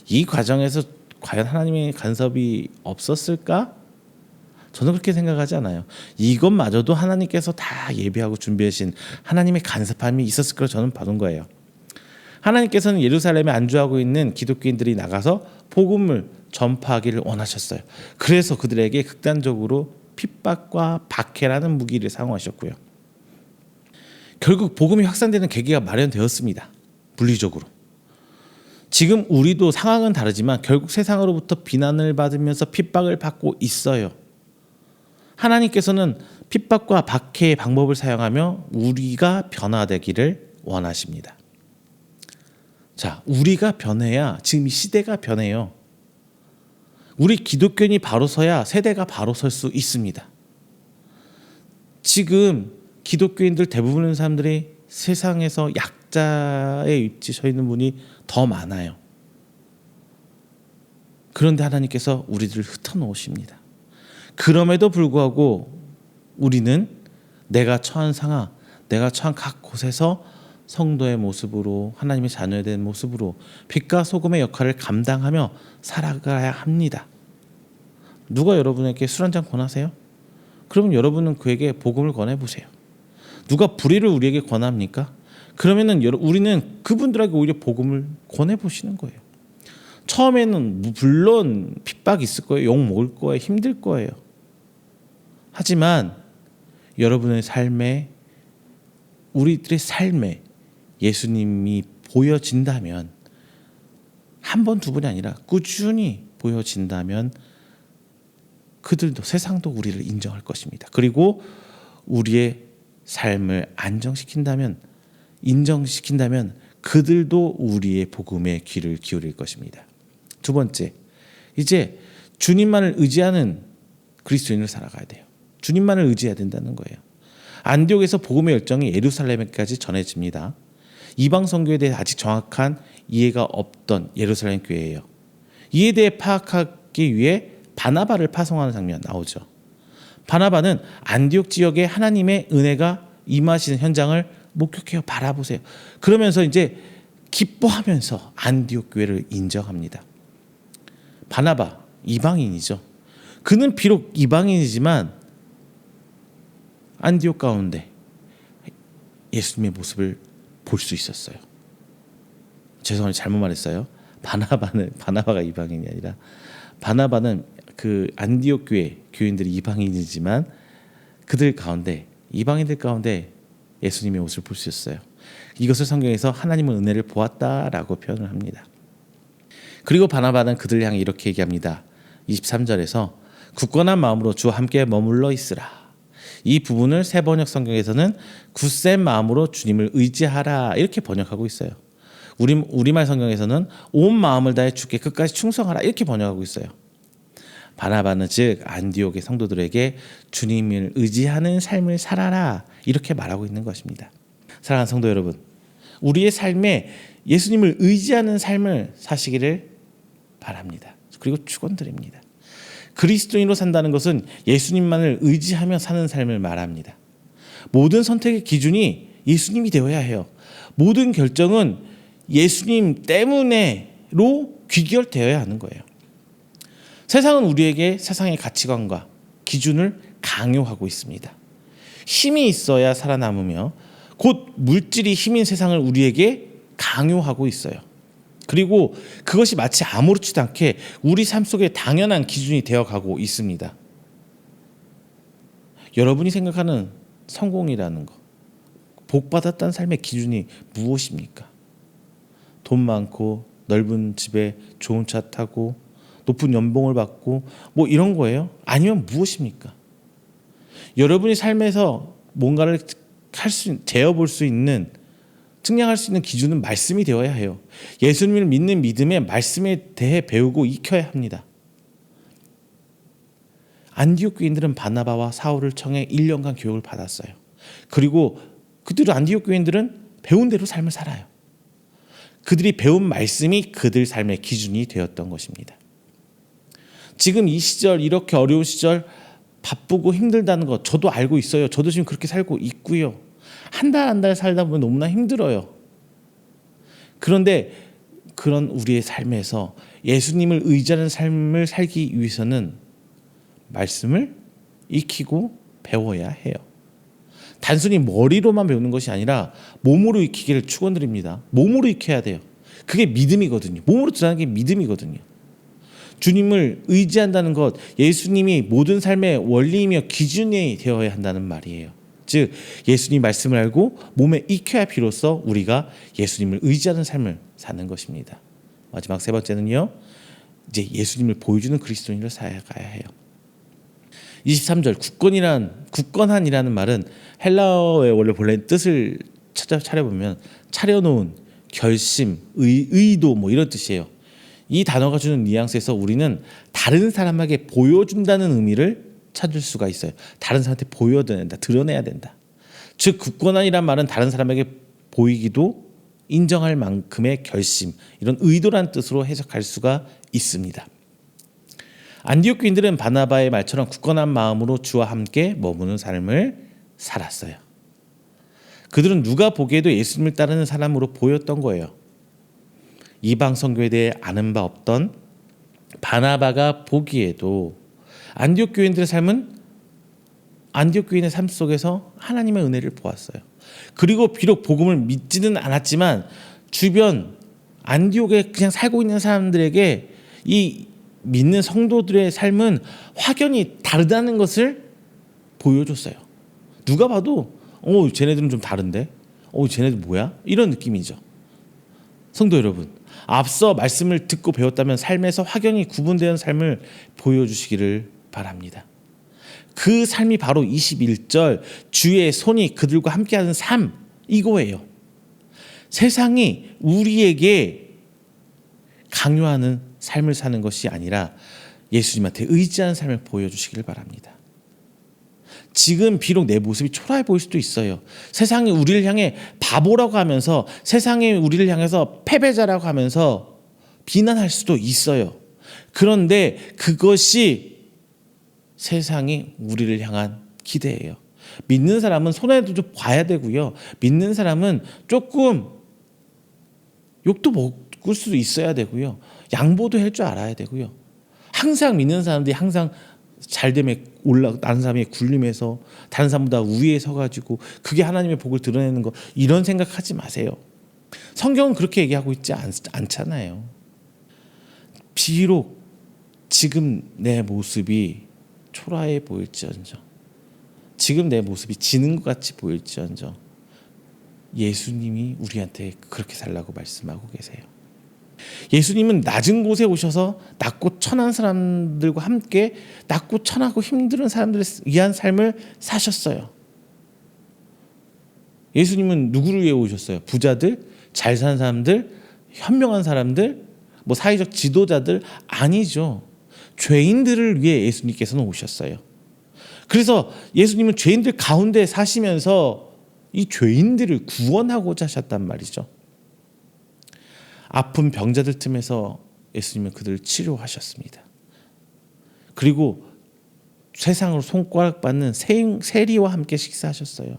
이 과정에서 과연 하나님의 간섭이 없었을까? 저는 그렇게 생각하지 않아요. 이것마저도 하나님께서 다 예비하고 준비하신 하나님의 간섭함이 있었을 거라 저는 받은 거예요. 하나님께서는 예루살렘에 안주하고 있는 기독교인들이 나가서 복음을 전파하기를 원하셨어요. 그래서 그들에게 극단적으로 핍박과 박해라는 무기를 사용하셨고요. 결국 복음이 확산되는 계기가 마련되었습니다. 물리적으로. 지금 우리도 상황은 다르지만 결국 세상으로부터 비난을 받으면서 핍박을 받고 있어요. 하나님께서는 핍박과 박해의 방법을 사용하며 우리가 변화되기를 원하십니다. 자, 우리가 변해야 지금 이 시대가 변해요. 우리 기독교인이 바로 서야 세대가 바로 설 수 있습니다. 지금 기독교인들 대부분의 사람들이 세상에서 약자의 위치에 서 있는 분이 더 많아요. 그런데 하나님께서 우리들을 흩어놓으십니다. 그럼에도 불구하고 우리는 내가 처한 상황, 내가 처한 각 곳에서 성도의 모습으로, 하나님의 자녀에 대한 모습으로 빛과 소금의 역할을 감당하며 살아가야 합니다. 누가 여러분에게 술 한잔 권하세요? 그러면 여러분은 그에게 복음을 권해보세요. 누가 불의를 우리에게 권합니까? 그러면은 우리는 그분들에게 오히려 복음을 권해보시는 거예요. 처음에는 물론 핍박이 있을 거예요. 욕 먹을 거예요. 힘들 거예요. 하지만 여러분의 삶에, 우리들의 삶에 예수님이 보여진다면, 한 번, 두 번이 아니라 꾸준히 보여진다면 그들도, 세상도 우리를 인정할 것입니다. 그리고 우리의 삶을 인정시킨다면 그들도 우리의 복음에 귀를 기울일 것입니다. 두 번째, 이제 주님만을 의지하는 그리스도인을 살아가야 돼요. 주님만을 의지해야 된다는 거예요. 안디옥에서 복음의 열정이 예루살렘까지 전해집니다. 이방 선교에 대해 아직 정확한 이해가 없던 예루살렘 교회예요. 이에 대해 파악하기 위해 바나바를 파송하는 장면 나오죠. 바나바는 안디옥 지역에 하나님의 은혜가 임하시는 현장을 목격해요. 바라보세요. 그러면서 이제 기뻐하면서 안디옥 교회를 인정합니다. 바나바, 이방인이죠. 그는 비록 이방인이지만 안디옥 가운데 예수님의 모습을 볼 수 있었어요. 죄송합니다. 잘못 말했어요. 바나바가 이방인이 아니라, 바나바는 그 안디옥 교회 교인들이 이방인이지만 그들 가운데, 이방인들 가운데 예수님의 모습을 볼 수 있었어요. 이것을 성경에서 하나님은 은혜를 보았다라고 표현을 합니다. 그리고 바나바는 그들을 향해 이렇게 얘기합니다. 23절에서 굳건한 마음으로 주와 함께 머물러 있으라. 이 부분을 새 번역 성경에서는 굳센 마음으로 주님을 의지하라 이렇게 번역하고 있어요. 우리말 성경에서는 온 마음을 다해 주께 끝까지 충성하라 이렇게 번역하고 있어요. 바나바는 즉 안디옥의 성도들에게 주님을 의지하는 삶을 살아라 이렇게 말하고 있는 것입니다. 사랑하는 성도 여러분, 우리의 삶에 예수님을 의지하는 삶을 사시기를 바랍니다. 그리고 축원드립니다. 그리스도인으로 산다는 것은 예수님만을 의지하며 사는 삶을 말합니다. 모든 선택의 기준이 예수님이 되어야 해요. 모든 결정은 예수님 때문에로 귀결되어야 하는 거예요. 세상은 우리에게 세상의 가치관과 기준을 강요하고 있습니다. 힘이 있어야 살아남으며 곧 물질이 힘인 세상을 우리에게 강요하고 있어요. 그리고 그것이 마치 아무렇지도 않게 우리 삶 속에 당연한 기준이 되어가고 있습니다. 여러분이 생각하는 성공이라는 것, 복받았다는 삶의 기준이 무엇입니까? 돈 많고 넓은 집에 좋은 차 타고 높은 연봉을 받고 뭐 이런 거예요? 아니면 무엇입니까? 여러분이 삶에서 뭔가를 재어볼 수 있는, 측량할 수 있는 기준은 말씀이 되어야 해요. 예수님을 믿는 믿음의 말씀에 대해 배우고 익혀야 합니다. 안디옥 교인들은 바나바와 사울을 청해 1년간 교육을 받았어요. 그리고 안디옥 교인들은 배운 대로 삶을 살아요. 그들이 배운 말씀이 그들 삶의 기준이 되었던 것입니다. 지금 이 시절, 이렇게 어려운 시절 바쁘고 힘들다는 것 저도 알고 있어요. 저도 지금 그렇게 살고 있고요. 한 달 살다 보면 너무나 힘들어요. 그런데 그런 우리의 삶에서 예수님을 의지하는 삶을 살기 위해서는 말씀을 익히고 배워야 해요. 단순히 머리로만 배우는 것이 아니라 몸으로 익히기를 축원드립니다. 몸으로 익혀야 돼요. 그게 믿음이거든요. 몸으로 드러나는 게 믿음이거든요. 주님을 의지한다는 것, 예수님이 모든 삶의 원리이며 기준이 되어야 한다는 말이에요. 즉 예수님 말씀을 알고 몸에 익혀야 비로소 우리가 예수님을 의지하는 삶을 사는 것입니다. 마지막 세 번째는요. 이제 예수님을 보여주는 그리스도인으로 살아가야 해요. 23절 굳건한이라는 말은 헬라어의 원래 본래 뜻을 차려보면 차려놓은 결심, 의도 뭐 이런 뜻이에요. 이 단어가 주는 뉘앙스에서 우리는 다른 사람에게 보여준다는 의미를 찾을 수가 있어요. 다른 사람한테 보여야 된다, 드러내야 된다. 즉 굳건한이란 말은 다른 사람에게 보이기도 인정할 만큼의 결심, 이런 의도란 뜻으로 해석할 수가 있습니다. 안디옥 교인들은 바나바의 말처럼 굳건한 마음으로 주와 함께 머무는 삶을 살았어요. 그들은 누가 보기에도 예수님을 따르는 사람으로 보였던 거예요. 이방 선교에 대해 아는 바 없던 바나바가 보기에도 안디옥 교인들의 삶은 안디옥 교인의 삶 속에서 하나님의 은혜를 보았어요. 그리고 비록 복음을 믿지는 않았지만 주변 안디옥에 그냥 살고 있는 사람들에게 이 믿는 성도들의 삶은 확연히 다르다는 것을 보여줬어요. 누가 봐도 쟤네들은 좀 다른데? 쟤네들 뭐야? 이런 느낌이죠. 성도 여러분, 앞서 말씀을 듣고 배웠다면 삶에서 확연히 구분되는 삶을 보여주시기를 바랍니다. 그 삶이 바로 21절 주의 손이 그들과 함께하는 삶, 이거예요. 세상이 우리에게 강요하는 삶을 사는 것이 아니라 예수님한테 의지하는 삶을 보여주시기를 바랍니다. 지금 비록 내 모습이 초라해 보일 수도 있어요. 세상이 우리를 향해 바보라고 하면서, 세상이 우리를 향해서 패배자라고 하면서 비난할 수도 있어요. 그런데 그것이 세상이 우리를 향한 기대예요. 믿는 사람은 손해도 좀 봐야 되고요. 믿는 사람은 조금 욕도 먹을 수도 있어야 되고요. 양보도 할 줄 알아야 되고요. 항상 믿는 사람들이 항상 잘되면 다른 사람이 굴림해서 다른 사람보다 우위에 서가지고 그게 하나님의 복을 드러내는 거, 이런 생각하지 마세요. 성경은 그렇게 얘기하고 있지 않잖아요. 비록 지금 내 모습이 초라해 보일지언정, 지금 내 모습이 지는 것 같이 보일지언정 예수님이 우리한테 그렇게 살라고 말씀하고 계세요. 예수님은 낮은 곳에 오셔서 낮고 천한 사람들과 함께 낮고 천하고 힘든 사람들을 위한 삶을 사셨어요. 예수님은 누구를 위해 오셨어요? 부자들, 잘 사는 사람들, 현명한 사람들, 뭐 사회적 지도자들? 아니죠. 죄인들을 위해 예수님께서는 오셨어요. 그래서 예수님은 죄인들 가운데 사시면서 이 죄인들을 구원하고자 하셨단 말이죠. 아픈 병자들 틈에서 예수님은 그들을 치료하셨습니다. 그리고 세상으로 손가락 받는 세리와 함께 식사하셨어요.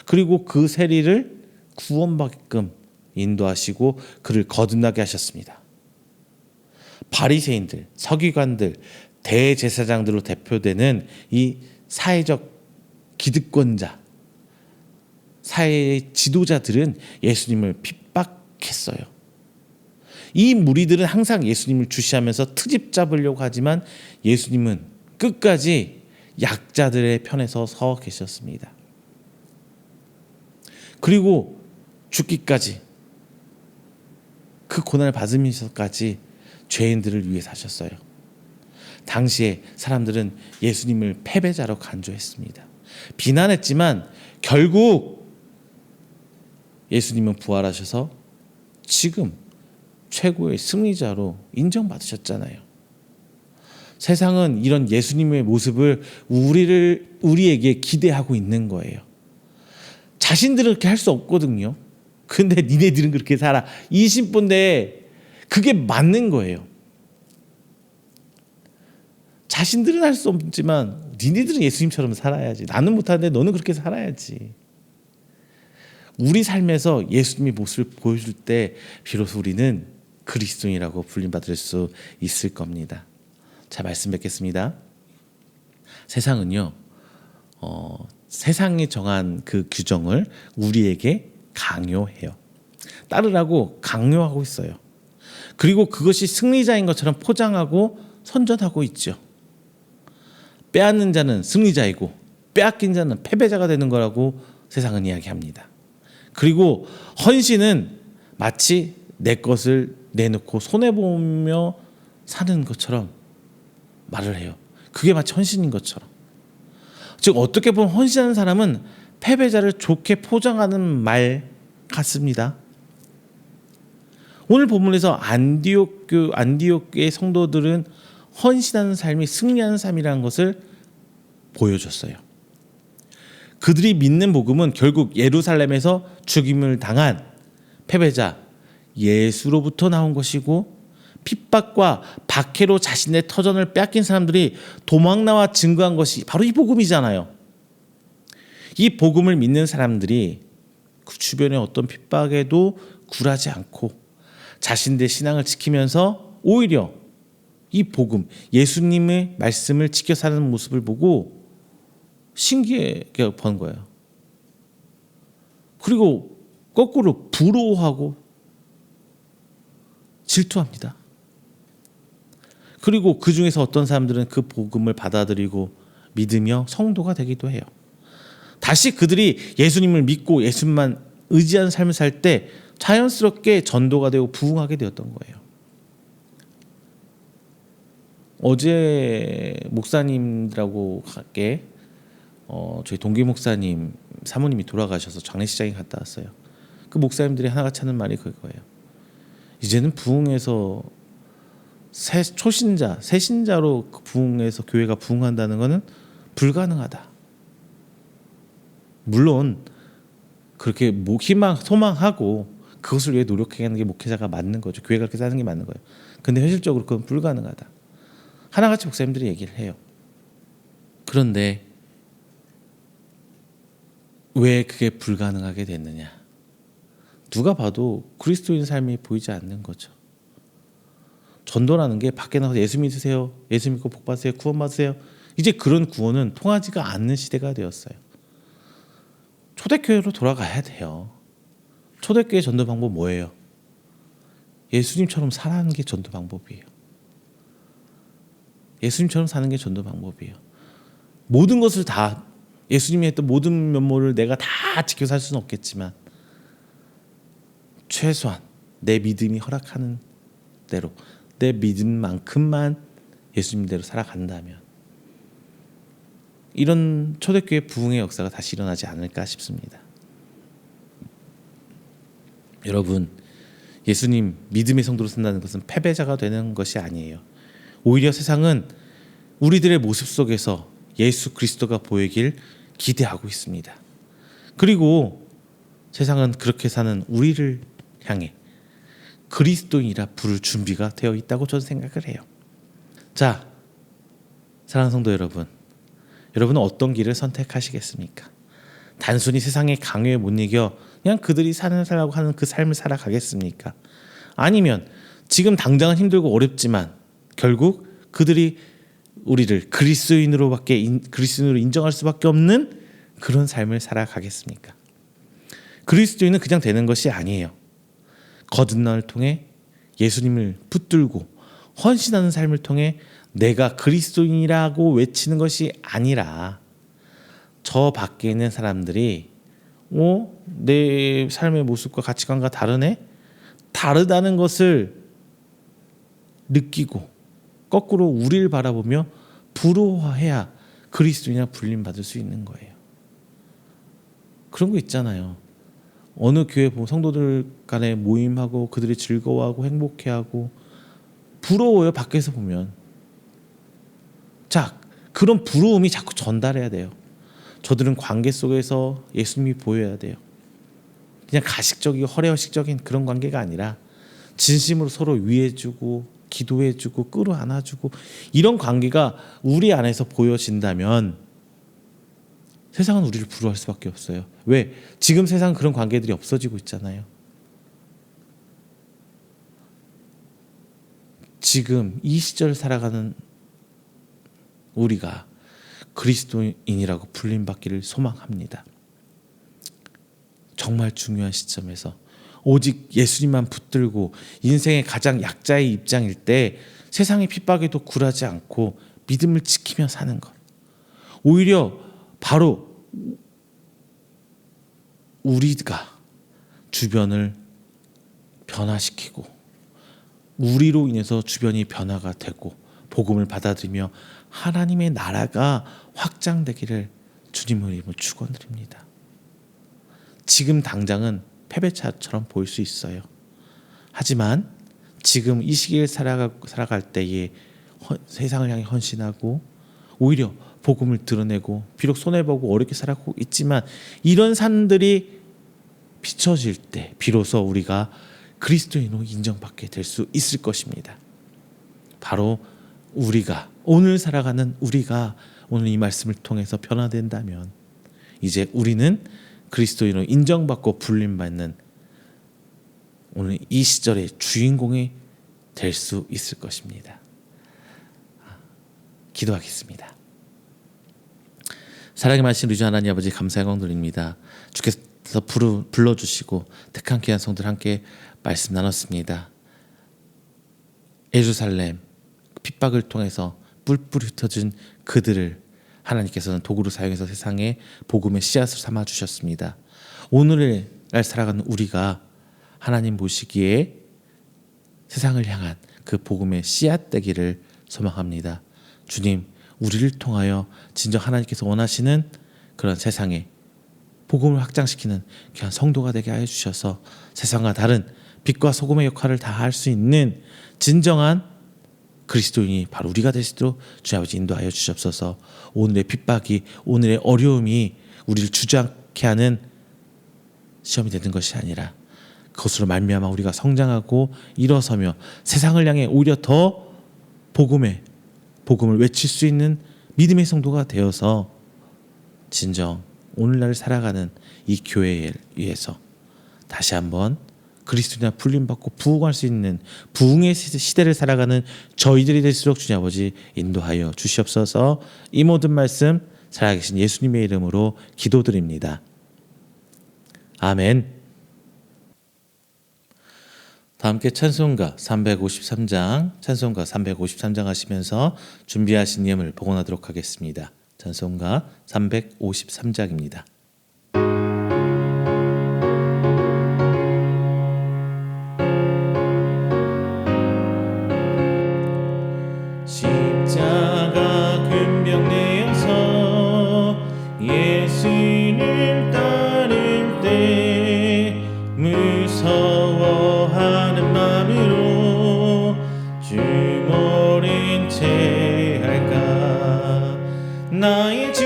그리고 그 세리를 구원받게끔 인도하시고 그를 거듭나게 하셨습니다. 바리새인들, 서기관들, 대제사장들로 대표되는 이 사회적 기득권자, 사회의 지도자들은 예수님을 핍박했어요. 이 무리들은 항상 예수님을 주시하면서 트집 잡으려고 하지만 예수님은 끝까지 약자들의 편에서 서 계셨습니다. 그리고 죽기까지, 그 고난을 받으면서까지 죄인들을 위해 사셨어요. 당시에 사람들은 예수님을 패배자로 간주했습니다. 비난했지만 결국 예수님은 부활하셔서 지금 최고의 승리자로 인정받으셨잖아요. 세상은 이런 예수님의 모습을 우리에게 기대하고 있는 거예요. 자신들은 그렇게 할 수 없거든요. 근데 니네들은 그렇게 살아. 이 신분인데 그게 맞는 거예요. 자신들은 할 수 없지만 니네들은 예수님처럼 살아야지. 나는 못하는데 너는 그렇게 살아야지. 우리 삶에서 예수님의 모습을 보여줄 때 비로소 우리는 그리스도인이라고 불림받을 수 있을 겁니다. 자, 말씀 뵙겠습니다. 세상은요, 세상이 정한 그 규정을 우리에게 강요해요. 따르라고 강요하고 있어요. 그리고 그것이 승리자인 것처럼 포장하고 선전하고 있죠. 빼앗는 자는 승리자이고 빼앗긴 자는 패배자가 되는 거라고 세상은 이야기합니다. 그리고 헌신은 마치 내 것을 내놓고 손해보며 사는 것처럼 말을 해요. 그게 마치 헌신인 것처럼. 즉 어떻게 보면 헌신하는 사람은 패배자를 좋게 포장하는 말 같습니다. 오늘 본문에서 안디옥의 성도들은 헌신하는 삶이 승리하는 삶이라는 것을 보여줬어요. 그들이 믿는 복음은 결국 예루살렘에서 죽임을 당한 패배자 예수로부터 나온 것이고, 핍박과 박해로 자신의 터전을 빼앗긴 사람들이 도망나와 증거한 것이 바로 이 복음이잖아요. 이 복음을 믿는 사람들이 그 주변의 어떤 핍박에도 굴하지 않고 자신들의 신앙을 지키면서 오히려 이 복음, 예수님의 말씀을 지켜 사는 모습을 보고 신기하게 본 거예요. 그리고 거꾸로 부러워하고 질투합니다. 그리고 그 중에서 어떤 사람들은 그 복음을 받아들이고 믿으며 성도가 되기도 해요. 다시 그들이 예수님을 믿고 예수님만 의지하는 삶을 살 때 자연스럽게 전도가 되고 부흥하게 되었던 거예요. 어제 목사님들하고 함께 저희 동기 목사님 사모님이 돌아가셔서 장례식장에 갔다 왔어요. 그 목사님들이 하나같이 하는 말이 그거예요. 이제는 부흥에서 초신자, 새신자로 부흥해서 교회가 부흥한다는 것은 불가능하다. 물론 그렇게 소망하고 그것을 위해 노력하는 게 목회자가 맞는 거죠. 교회가 그렇게 사는 게 맞는 거예요. 근데 현실적으로 그건 불가능하다. 하나같이 목사님들이 얘기를 해요. 그런데 왜 그게 불가능하게 됐느냐? 누가 봐도 그리스도인 삶이 보이지 않는 거죠. 전도라는 게 밖에 나가서 예수 믿으세요, 예수 믿고 복 받으세요, 구원 받으세요. 이제 그런 구원은 통하지가 않는 시대가 되었어요. 초대교회로 돌아가야 돼요. 초대교회 전도 방법 뭐예요? 예수님처럼 살아가는 게 전도 방법이에요. 예수님처럼 사는 게 전도 방법이에요. 모든 것을 다 예수님이 했던 모든 면모를 내가 다 지켜 살 수는 없겠지만 최소한 내 믿음이 허락하는 대로 내 믿음만큼만 예수님대로 살아간다면 이런 초대교회 부흥의 역사가 다시 일어나지 않을까 싶습니다. 여러분, 예수님 믿음의 성도로 산다는 것은 패배자가 되는 것이 아니에요. 오히려 세상은 우리들의 모습 속에서 예수 그리스도가 보이길 기대하고 있습니다. 그리고 세상은 그렇게 사는 우리를 향해 그리스도인이라 부를 준비가 되어 있다고 저는 생각을 해요. 자, 사랑하는 성도 여러분, 여러분은 어떤 길을 선택하시겠습니까? 단순히 세상의 강요에 못 이겨 그냥 그들이 살라고 하는 그 삶을 살아가겠습니까? 아니면 지금 당장은 힘들고 어렵지만 결국 그들이 우리를 그리스도인으로 인정할 수밖에 없는 그런 삶을 살아가겠습니까? 그리스도인은 그냥 되는 것이 아니에요. 거듭남을 통해 예수님을 붙들고 헌신하는 삶을 통해 내가 그리스도인이라고 외치는 것이 아니라 저 밖에 있는 사람들이 내 삶의 모습과 가치관과 다르다는 것을 느끼고 거꾸로 우리를 바라보며 부러워해야 그리스도인이라 불림받을 수 있는 거예요. 그런 거 있잖아요. 어느 교회 보면 성도들 간에 모임하고 그들이 즐거워하고 행복해하고 부러워요. 밖에서 보면. 자, 그런 부러움이 자꾸 전달해야 돼요. 저들은 관계 속에서 예수님이 보여야 돼요. 그냥 가식적이고 허례허식적인 그런 관계가 아니라 진심으로 서로 위해주고 기도해주고 끌어안아주고 이런 관계가 우리 안에서 보여진다면 세상은 우리를 부러워할 수밖에 없어요. 왜? 지금 세상은 그런 관계들이 없어지고 있잖아요. 지금 이 시절을 살아가는 우리가 그리스도인이라고 불림받기를 소망합니다. 정말 중요한 시점에서 오직 예수님만 붙들고 인생의 가장 약자의 입장일 때 세상의 핍박에도 굴하지 않고 믿음을 지키며 사는 것. 오히려 바로 우리가 주변을 변화시키고 우리로 인해서 주변이 변화가 되고 복음을 받아들이며 하나님의 나라가 확장되기를 주님의 이름으로 축원드립니다. 지금 당장은 패배차처럼 보일 수 있어요. 하지만 지금 이 시기에 살아갈 때에 세상을 향해 헌신하고 오히려 복음을 드러내고 비록 손해보고 어렵게 살아가고 있지만 이런 산들이 비춰질 때 비로소 우리가 그리스도인으로 인정받게 될 수 있을 것입니다. 바로 우리가 오늘 살아가는 우리가 오늘 이 말씀을 통해서 변화된다면 이제 우리는 그리스도인으로 인정받고 불림받는 오늘 이 시절의 주인공이 될 수 있을 것입니다. 기도하겠습니다. 사랑의 말씀 우리 주 하나님 아버지 감사 영광 드립니다. 주께서 불러주시고 택한 귀한 성들 함께 말씀 나눴습니다. 예루살렘 핍박을 통해서 뿔뿔이 흩어진 그들을 하나님께서는 도구로 사용해서 세상에 복음의 씨앗을 삼아 주셨습니다. 오늘을 살아가는 우리가 하나님 보시기에 세상을 향한 그 복음의 씨앗 되기를 소망합니다. 주님, 우리를 통하여 진정 하나님께서 원하시는 그런 세상에 복음을 확장시키는 귀한 성도가 되게 하여 주셔서 세상과 다른 빛과 소금의 역할을 다할 수 있는 진정한 그리스도인이 바로 우리가 될 수 있도록 주 아버지 인도하여 주시옵소서. 오늘의 핍박이 오늘의 어려움이 우리를 주저앉게 하는 시험이 되는 것이 아니라 그것으로 말미암아 우리가 성장하고 일어서며 세상을 향해 오히려 더 복음을 외칠 수 있는 믿음의 성도가 되어서 진정 오늘날 살아가는 이 교회에 위해서 다시 한번 그리스도나 불림받고 부흥할 수 있는 부흥의 시대를 살아가는 저희들이 될수록 주님 아버지 인도하여 주시옵소서. 이 모든 말씀 살아계신 예수님의 이름으로 기도드립니다. 아멘. 다 함께 찬송가 353장 하시면서 준비하신 예물 복원하도록 하겠습니다. 찬송가 353장입니다. 십자가 근병되어서 예수를 따를 때 무서워하는 마음으로 주 모른 채 할까. 나의 주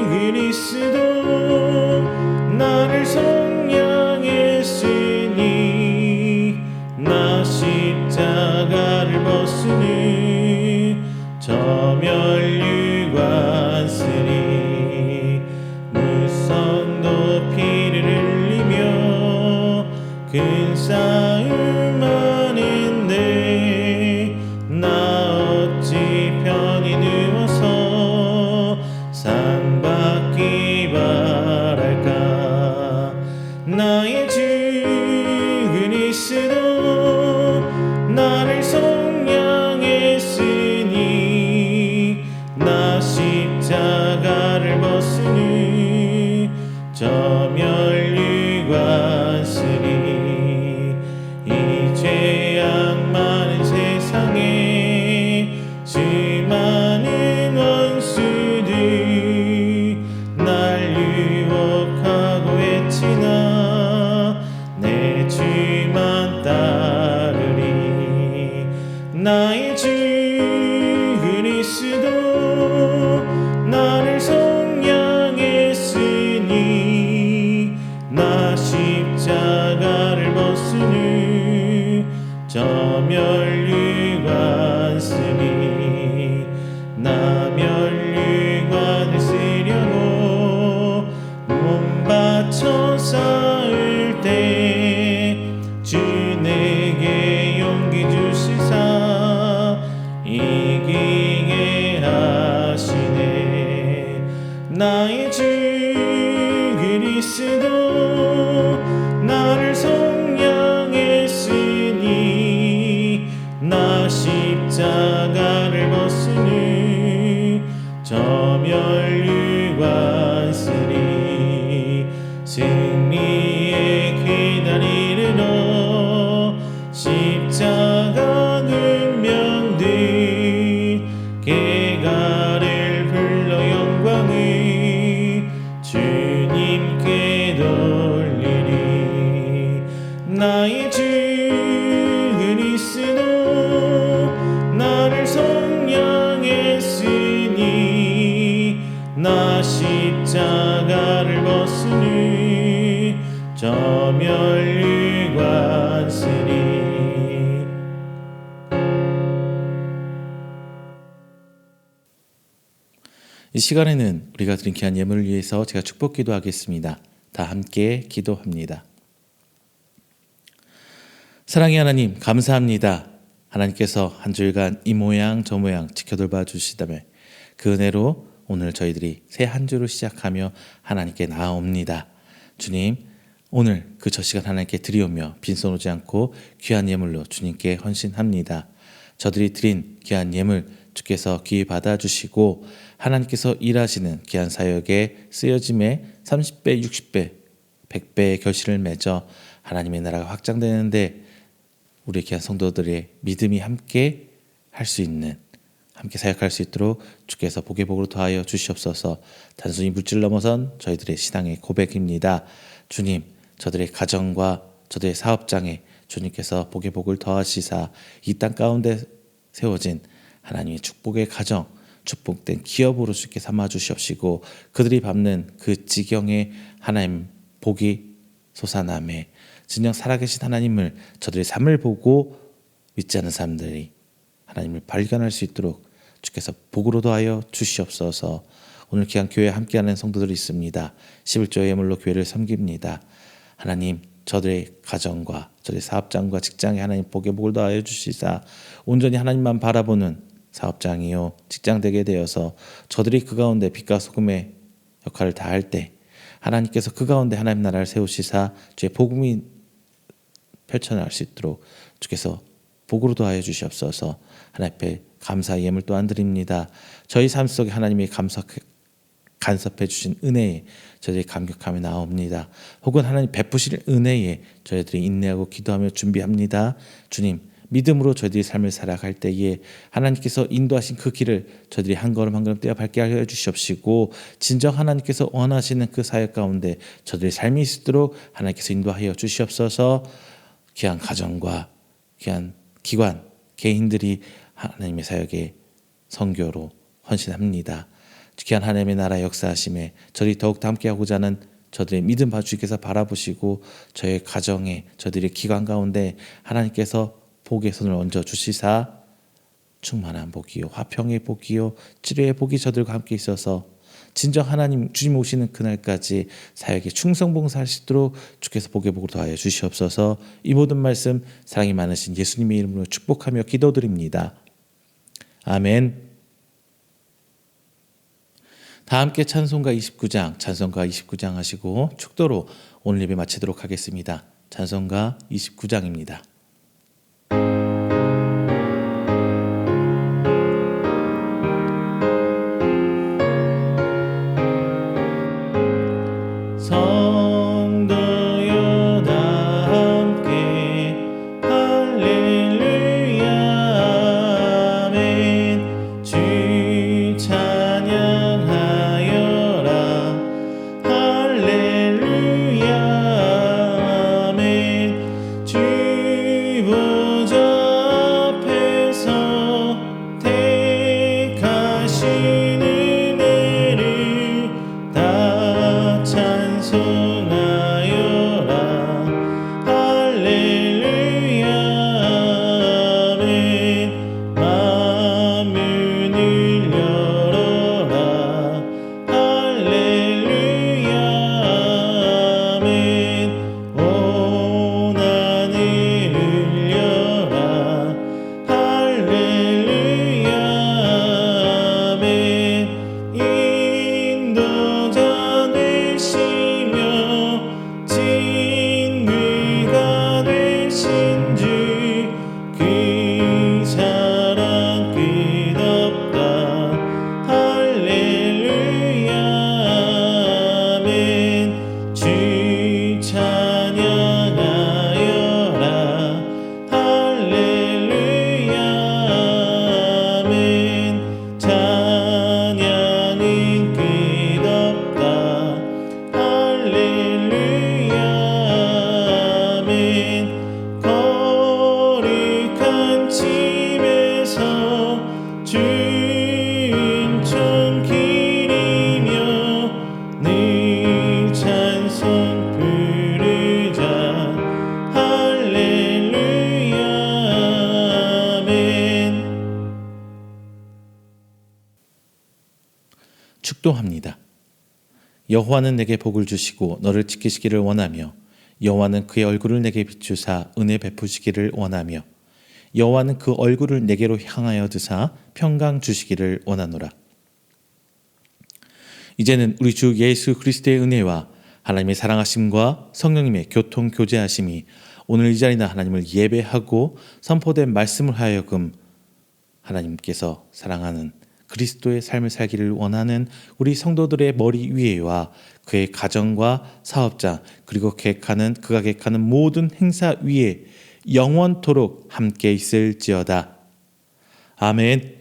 그리스도 나를 속량했으니 나 십자가를 벗으니 저 멸류관 쓰리 무성도 피를 흘리며 큰 싸움 하는데 나 어찌 편히 누워서 상 받기 바랄까. 나의 주 그리스도 나를 속량했으니 나 십자가를 벗으니 저 멸류관 쓰리 이 죄악 많은 세상에 수많은 원수들이 날 유혹하고 외치나 내 주만 따르리. 나의 주 그리스도 나를 속량했으니 나 십자가를 벗으니 저 멸류관 쓰니 나 멸류관을 쓰려고 몸 바쳐 싸울 때 주 내게 용기 주시사 이기게 하시네. 나의 주 그리스도 나를 속량했으니 그리스도 나를 속량했으니 나 십자가를 벗으니 저 멸류관 쓰리. 이 시간에는 우리가 드린 귀한 예물을 위해서 제가 축복 기도하겠습니다. 다 함께 기도합니다. 사랑의 하나님, 감사합니다. 하나님께서 한 주일간 이 모양 저 모양 지켜돌봐 주시다며 그 은혜로 오늘 저희들이 새 한 주를 시작하며 하나님께 나아옵니다. 주님, 오늘 그 저 시간 하나님께 드리오며 빈손 오지 않고 귀한 예물로 주님께 헌신합니다. 저들이 드린 귀한 예물 주께서 귀히 받아주시고 하나님께서 일하시는 귀한 사역에 쓰여짐에 30배, 60배, 100배의 결실을 맺어 하나님의 나라가 확장되는데 우리 귀한 성도들의 믿음이 함께 할 수 있는, 함께 사역할 수 있도록 주께서 복의 복으로 더하여 주시옵소서. 단순히 물질 넘어선 저희들의 신앙의 고백입니다. 주님, 저들의 가정과 저들의 사업장에 주님께서 복의 복을 더하시사 이 땅 가운데 세워진 하나님의 축복의 가정, 축복된 기업으로 주께 삼아 주시옵시고 그들이 밟는 그 지경에 하나님 복이 솟아나매 진정 살아계신 하나님을 저들의 삶을 보고 믿지 않는 사람들이 하나님을 발견할 수 있도록 주께서 복으로 더하여 주시옵소서. 오늘 귀한 교회에 함께하는 성도들이 있습니다. 11조 예물로 교회를 섬깁니다. 하나님, 저들의 가정과 저들의 사업장과 직장에 하나님 복의 복을 더하여 주시사 온전히 하나님만 바라보는 사업장이요 직장 되게 되어서 저들이 그 가운데 빛과 소금의 역할을 다할 때 하나님께서 그 가운데 하나님 나라를 세우시사 주의 복음이 펼쳐나갈 수 있도록 주께서 복으로 더하여 주시옵소서. 하나님 앞에 감사 예물 또한 드립니다. 저희 삶 속에 하나님이 간섭해 주신 은혜에 저희들이 감격하며 나옵니다. 혹은 하나님 베푸실 은혜에 저희들이 인내하고 기도하며 준비합니다. 주님, 믿음으로 저희들이 삶을 살아갈 때에 하나님께서 인도하신 그 길을 저희들이 한 걸음 한 걸음 떼어 밟게 하여 주시옵시고 진정 하나님께서 원하시는 그 사역 가운데 저희들의 삶이 있도록 하나님께서 인도하여 주시옵소서. 귀한 가정과 귀한 기관, 개인들이 하나님의 사역에 선교로 헌신합니다. 귀한 하나님의 나라 역사하심에 저희 더욱더 함께하고자 하는 저들의 믿음 주께서 바라보시고 저의 가정에 저들의 기관 가운데 하나님께서 복의 손을 얹어 주시사 충만한 복이요 화평의 복이요 치료의 복이 저들과 함께 있어서 진정 하나님 주님 오시는 그날까지 사역에 충성봉사할 수 있도록 주께서 복의 복을 더하여 주시옵소서. 이 모든 말씀 사랑이 많으신 예수님의 이름으로 축복하며 기도드립니다. 아멘. 다 함께 찬송가 29장 하시고 축도로 오늘 예배 마치도록 하겠습니다. 찬송가 29장입니다. 성도여 다 함께 할렐루야 아멘. 주 찬양하여라 할렐루야 아멘. 주 축도합니다. 여호와는 내게 복을 주시고 너를 지키시기를 원하며 여호와는 그의 얼굴을 내게 비추사 은혜 베푸시기를 원하며 여호와는 그 얼굴을 내게로 향하여 드사 평강 주시기를 원하노라. 이제는 우리 주 예수 그리스도의 은혜와 하나님의 사랑하심과 성령님의 교통 교제하심이 오늘 이 자리나 하나님을 예배하고 선포된 말씀을 하여금 하나님께서 사랑하는 그리스도의 삶을 살기를 원하는 우리 성도들의 머리 위에와 그의 가정과 사업자 그리고 그가 계획하는 모든 행사 위에 영원토록 함께 있을지어다. 아멘.